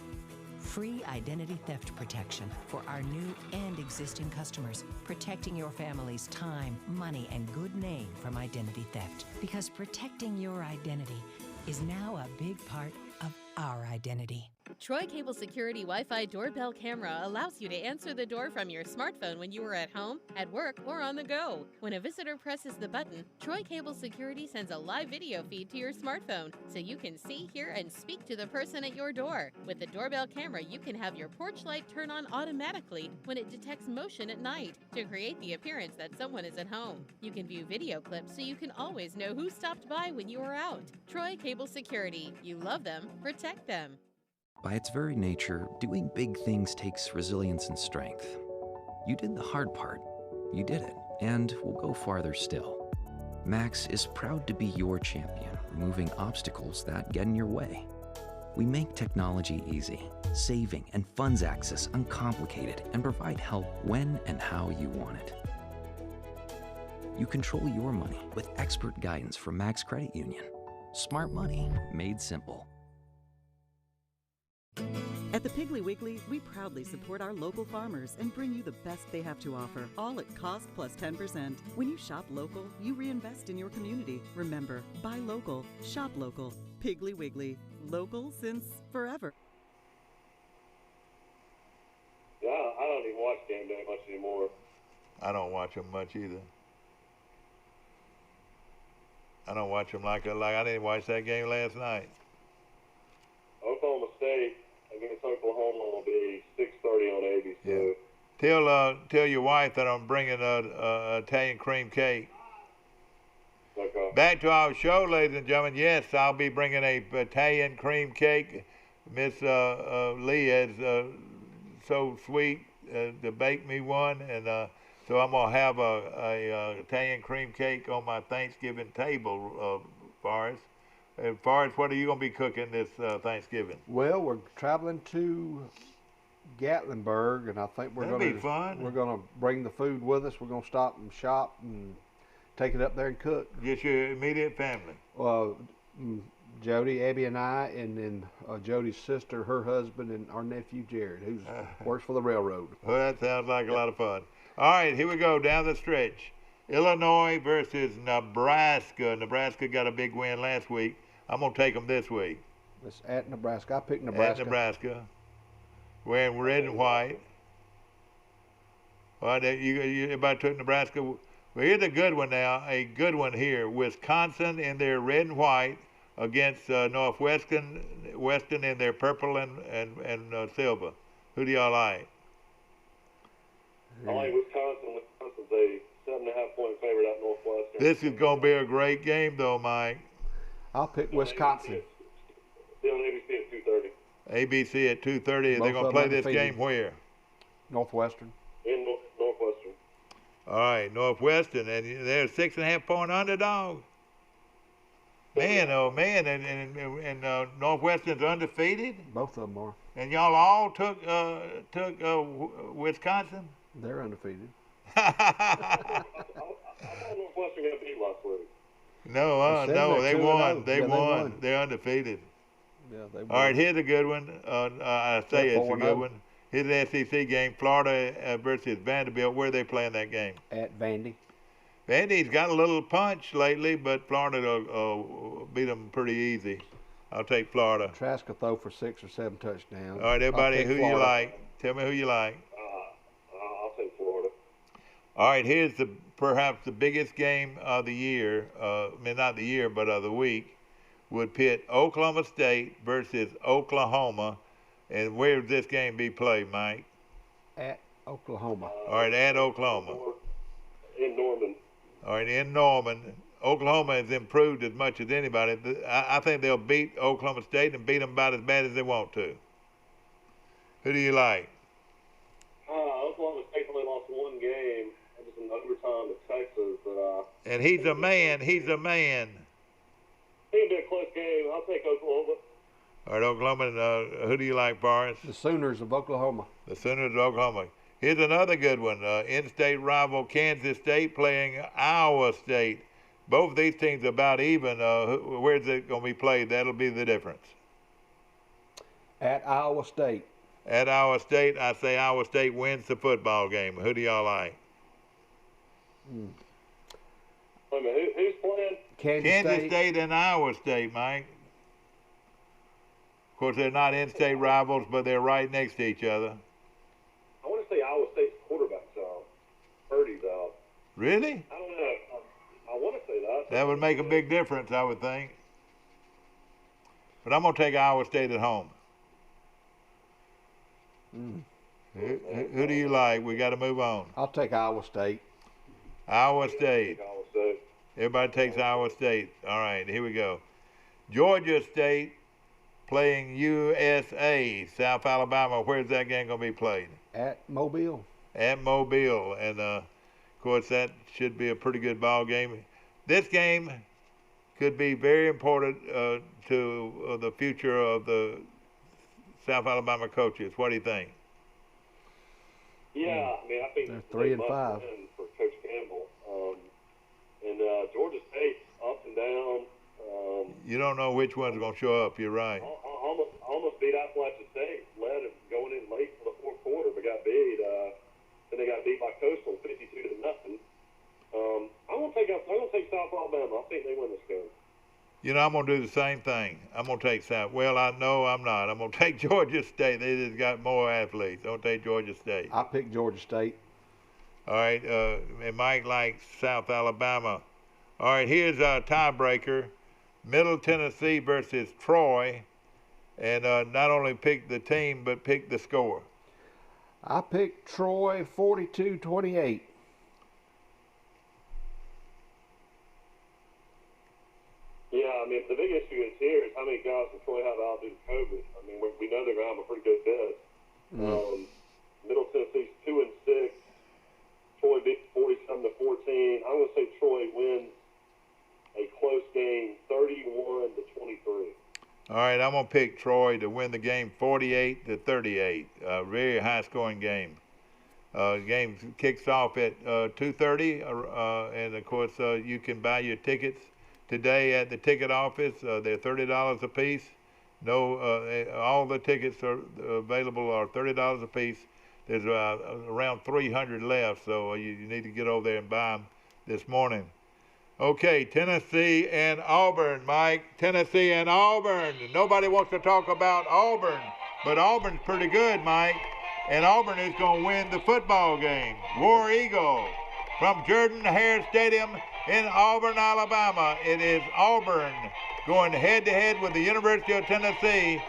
Free identity theft protection for our new and existing customers, protecting your family's time, money, and good name from identity theft. Because protecting your identity is now a big part of our identity. Troy Cable Security Wi-Fi doorbell camera allows you to answer the door from your smartphone when you are at home, at work, or on the go. When a visitor presses the button, Troy Cable Security sends a live video feed to your smartphone so you can see, hear, and speak to the person at your door. With the doorbell camera, you can have your porch light turn on automatically when it detects motion at night to create the appearance that someone is at home. You can view video clips so you can always know who stopped by when you are out. Troy Cable Security. You love them, protect them. By its very nature, doing big things takes resilience and strength. You did the hard part. You did it, and will go farther still. Max is proud to be your champion, removing obstacles that get in your way. We make technology easy, saving and funds access uncomplicated, and provide help when and how you want it. You control your money with expert guidance from Max Credit Union. Smart money made simple. At the Piggly Wiggly, we proudly support our local farmers and bring you the best they have to offer, all at cost plus 10%. When you shop local, you reinvest in your community. Remember, buy local, shop local. Piggly Wiggly, local since forever. Yeah, I don't even watch game day much anymore. I don't watch them much either. I don't watch them like I didn't watch that game last night. Oklahoma State against Oklahoma will be 6:30 on ABC. Yeah. Tell your wife that I'm bringing a Italian cream cake. Okay. Back to our show, ladies and gentlemen. Yes, I'll be bringing a Italian cream cake. Miss Lee is so sweet to bake me one, and so I'm gonna have a Italian cream cake on my Thanksgiving table. Forrest, Forrest, what are you gonna be cooking this Thanksgiving? Well, we're traveling to Gatlinburg, and I think That'll be fun. We're gonna bring the food with us. We're gonna stop and shop and take it up there and cook. Just your immediate family. Jody, Abby, and I, and then Jody's sister, her husband, and our nephew Jared, who works for the railroad. Well, that sounds like a lot of fun. All right, here we go down the stretch. Illinois versus Nebraska. Nebraska got a big win last week. I'm gonna take them this week. It's at Nebraska. I picked Nebraska. At Nebraska. Wearing red and white. Well, everybody took Nebraska. Well, here's a good one now. A good one here. Wisconsin in their red and white against Northwestern in their purple and silver. Who do y'all like? I like Wisconsin. Wisconsin's a 7.5-point favorite at Northwestern. This is going to be a great game, though, Mike. I'll pick Wisconsin. Still on ABC at 2:30. ABC at 2:30. They're going to play this game where? Northwestern. In Northwestern. All right, Northwestern, and they're a 6.5-point underdog. Man, oh man, and Northwestern's undefeated. Both of them are. And y'all all took Wisconsin. They're undefeated. I thought Northwestern got beat last week. No, they won. They won. They're undefeated. Yeah, they won. All right, here's a good one. I say it's a good one. Here's an SEC game: Florida versus Vanderbilt. Where are they playing that game? At Vandy. Vandy's got a little punch lately, but Florida beat them pretty easy. I'll take Florida. Trask will throw for 6 or 7 touchdowns. All right, everybody, who you like? Tell me who you like. I'll take Florida. All right, here's perhaps the biggest game of the year. I mean, not the year, but of the week. Would pit Oklahoma State versus Oklahoma. And where would this game be played, Mike? At Oklahoma. All right, at Oklahoma. In Norman. All right, in Norman. Oklahoma has improved as much as anybody. I think they'll beat Oklahoma State and beat them about as bad as they want to. Who do you like? Oklahoma State only lost one game. It was in overtime to Texas. But, and he's a man. He's a man. It'll be a close game. I'll take Oklahoma. All right, Oklahoma. Who do you like, Boris? The Sooners of Oklahoma. The Sooners of Oklahoma. Here's another good one. In-state rival Kansas State playing Iowa State. Both of these teams are about even. Where's it going to be played? That'll be the difference. At Iowa State. At Iowa State, I say Iowa State wins the football game. Who do y'all like? Wait a minute, who's playing? Kansas State and Iowa State, Mike. Of course, they're not in-state rivals, but they're right next to each other. I want to say Iowa State's quarterback's out. Purdy's out. Really? I don't know. I want to say that. That would make a big difference, I would think. But I'm going to take Iowa State at home. Who do you like? We got to move on. I'll take Iowa State. Iowa State. Everybody takes Iowa State. All right, here we go. Georgia State playing USA, South Alabama. Where's that game going to be played? At Mobile. At Mobile. And, of course, that should be a pretty good ball game. This game could be very important to the future of the South Alabama coaches. What do you think? Yeah, I mean, I think they're 3 and 5 for Coach Campbell. And Georgia State up and down. You don't know which one's going to show up. You're right. Almost beat Appalachian State. Led it going in late for the fourth quarter, but got beat. Then they got beat by Coastal 52-0. I'm gonna take South Alabama. I think they win this game. You know, I'm going to do the same thing. I'm going to take South. Well, I know I'm not. I'm going to take Georgia State. They just got more athletes. I'm going to take Georgia State. I picked Georgia State. All right. And Mike likes South Alabama. All right, here's our tiebreaker. Middle Tennessee versus Troy. And not only pick the team, but pick the score. I picked Troy 42-28. Yeah, I mean, the big issue is here is how many guys from Troy have out due to COVID. I mean, we know they're going to have a pretty good bid. Middle Tennessee's 2-6. Troy beat 47-14. I'm going to say Troy wins a close game, 31-23. All right, I'm going to pick Troy to win the game 48-38. Very high-scoring game. Game kicks off at 2:30, and of course you can buy your tickets today at the ticket office. They're $30 a piece. All the tickets are available are $30 a piece. There's around 300 left, so you need to get over there and buy them this morning. Okay, Tennessee and Auburn, Mike. Tennessee and Auburn. Nobody wants to talk about Auburn, but Auburn's pretty good, Mike. And Auburn is going to win the football game. War Eagle from Jordan-Hare Stadium in Auburn, Alabama. It is Auburn going head-to-head with the University of Tennessee.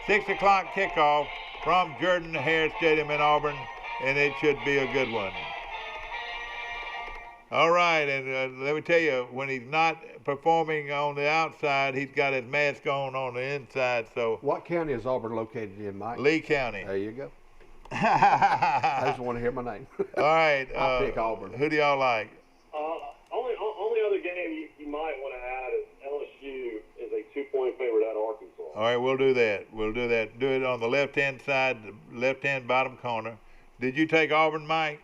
6 o'clock kickoff from Jordan-Hare Stadium in Auburn, and it should be a good one. All right, and let me tell you, when he's not performing on the outside, he's got his mask on the inside. So, what county is Auburn located in, Mike? Lee County. There you go. I just want to hear my name. All right. I pick Auburn. Who do y'all like? Only other game you might want to add is LSU is a 2-point favorite at Arkansas. All right, we'll do that. We'll do that. Do it on the left-hand side, the left-hand bottom corner. Did you take Auburn, Mike?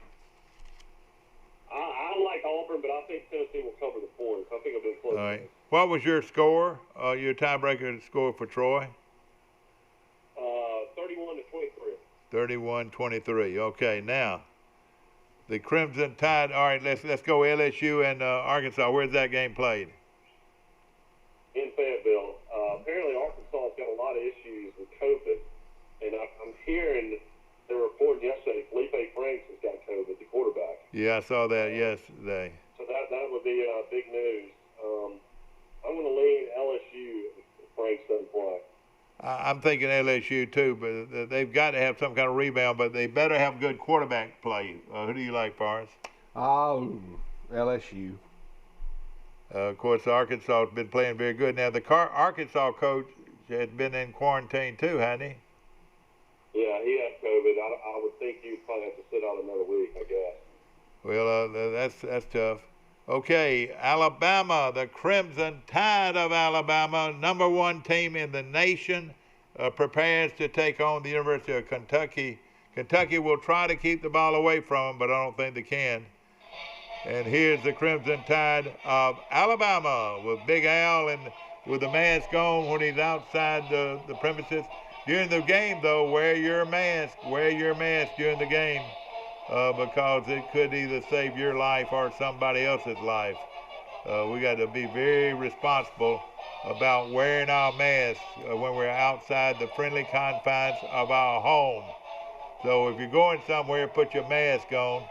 I like Auburn, but I think Tennessee will cover the points. I think it'll be close. All right. What was your score? Your tiebreaker score for Troy? 31-23. 31-23. Okay, now the Crimson Tide. All right, let's go LSU and Arkansas. Where's that game played? In Fayetteville. Apparently, Arkansas's got a lot of issues with COVID, and I'm hearing they were reporting yesterday Felipe Franks has got COVID, the quarterback. Yeah, I saw that yesterday. So that would be big news. I'm going to lean LSU if Franks doesn't play. I'm thinking LSU too, but they've got to have some kind of rebound, but they better have good quarterback play. Who do you like, Forrest? Oh, LSU. Of course, Arkansas has been playing very good. Now, the Arkansas coach has been in quarantine too, hasn't he? Yeah, he had COVID. I would think he would probably have to sit out another week, I guess. Well, that's tough. Okay, Alabama, the Crimson Tide of Alabama, #1 team in the nation, prepares to take on the University of Kentucky. Kentucky will try to keep the ball away from them, but I don't think they can. And here's the Crimson Tide of Alabama with Big Al and with the mask on when he's outside the premises. During the game, though, wear your mask during the game. Because it could either save your life or somebody else's life. We got to be very responsible about wearing our masks when we're outside the friendly confines of our home. So if you're going somewhere, put your mask on,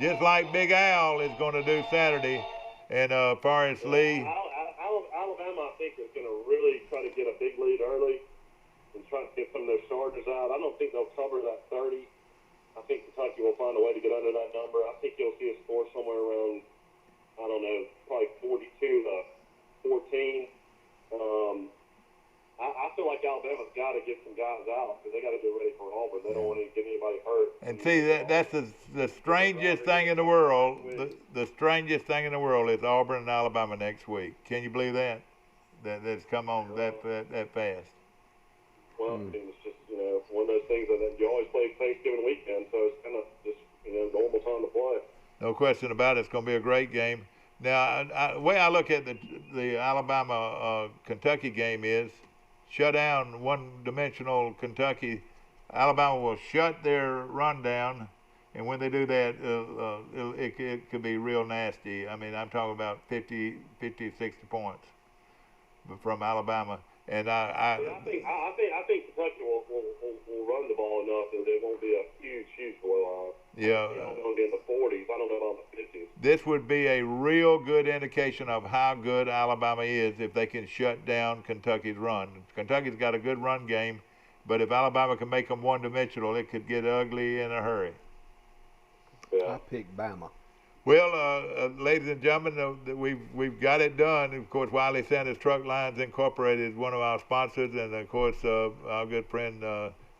just like Big Al is going to do Saturday. And Forrest Lee. Alabama, I think, is going to really try to get a big lead early and try to get some of their starters out. I don't think they'll cover that 30. I think Kentucky will find a way to get under that number. I think you'll see a score somewhere around, I don't know, probably 42-14. I feel like Alabama's got to get some guys out because they got to get ready for Auburn. They don't want to get anybody hurt. And see, that's the strangest thing in the world. The strangest thing in the world is Auburn and Alabama next week. Can you believe that? That's come on that fast. Well, it's just, one of those things that you always play Thanksgiving weekend, so it's kind of just, normal time to play. No question about it. It's going to be a great game. Now, the way I look at the Alabama-Kentucky game is shut down one-dimensional Kentucky. Alabama will shut their run down, and when they do that, it could be real nasty. I mean, I'm talking about 50, 60 points from Alabama. And I think Kentucky will run the ball enough that it won't be a huge blowout. Yeah. It'll be in the 40s. I don't know about the 50s. this would be a real good indication of how good Alabama is if they can shut down Kentucky's run. Kentucky's got a good run game, but if Alabama can make them one-dimensional, it could get ugly in a hurry. I picked Bama. Well, ladies and gentlemen, we've got it done. Of course, Wiley Sanders Truck Lines Incorporated is one of our sponsors, and of course, our good friend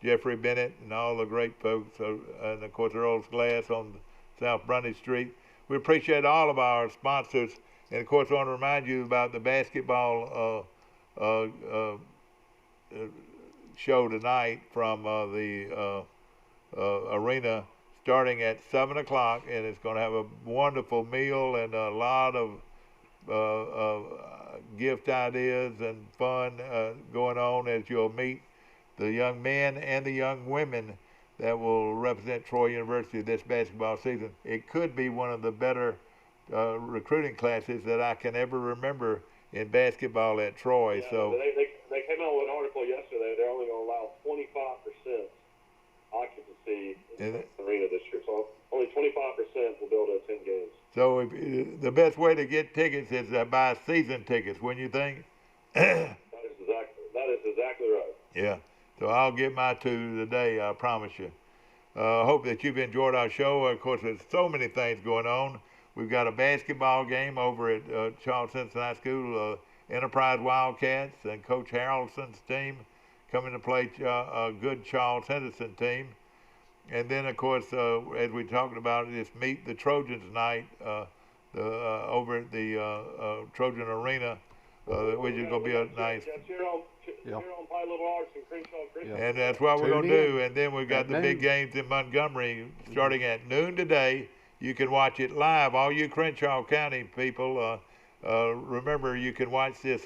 Jeffrey Bennett and all the great folks, and of course, Earl's Glass on South Brundage Street. We appreciate all of our sponsors, and of course, I want to remind you about the basketball show tonight from the arena, starting at 7 o'clock, and it's going to have a wonderful meal and a lot of gift ideas and fun going on as you'll meet the young men and the young women that will represent Troy University this basketball season. It could be one of the better recruiting classes that I can ever remember in basketball at Troy. Yeah, so they came out with an article yesterday. They're only going to allow 25% occupancy in the arena this year. So only 25% will be able to attend games. So the best way to get tickets is to buy season tickets, wouldn't you think? That is exactly right. Yeah. So I'll get my two today, I promise you. I hope that you've enjoyed our show. Of course, there's so many things going on. We've got a basketball game over at Charles Simpson High School, Enterprise Wildcats, and Coach Harrelson's team coming to play a good Charles Henderson team. And then, of course, as we talked about, it's Meet the Trojans night over at the Trojan Arena, which is going to be a nice... And that's what we're going to do. And then we've got the big games in Montgomery starting at noon today. You can watch it live. All you Crenshaw County people, remember you can watch this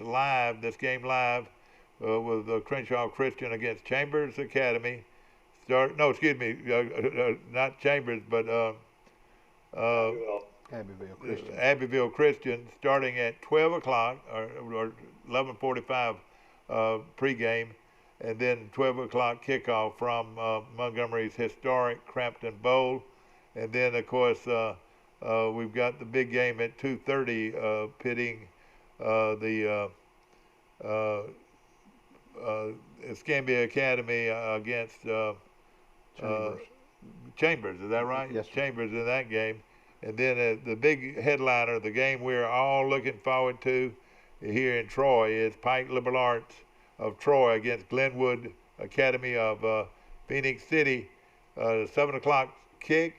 game live with Crenshaw Christian against Chambers Academy. Not Chambers, but Abbeville Christian, starting at 12 o'clock or 11:45 pregame, and then 12 o'clock kickoff from Montgomery's historic Crampton Bowl. And then, of course, we've got the big game at 2:30, pitting the Escambia Academy against Chambers. Is that right? Yes. Chambers in that game. And then the big headliner, the game we're all looking forward to here in Troy, is Pike Liberal Arts of Troy against Glenwood Academy of Phoenix City. 7 o'clock kick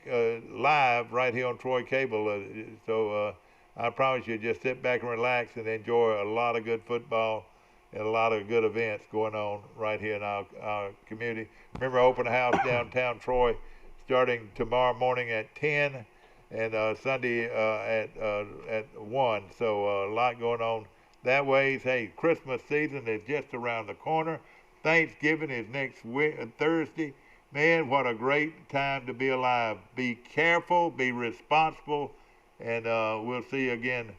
live right here on Troy Cable. So I promise you, just sit back and relax and enjoy a lot of good football and a lot of good events going on right here in our community. Remember, open house downtown Troy starting tomorrow morning at 10 and Sunday at 1. So a lot going on that way. Hey, Christmas season is just around the corner. Thanksgiving is next Thursday. Man, what a great time to be alive. Be careful, be responsible, and we'll see you again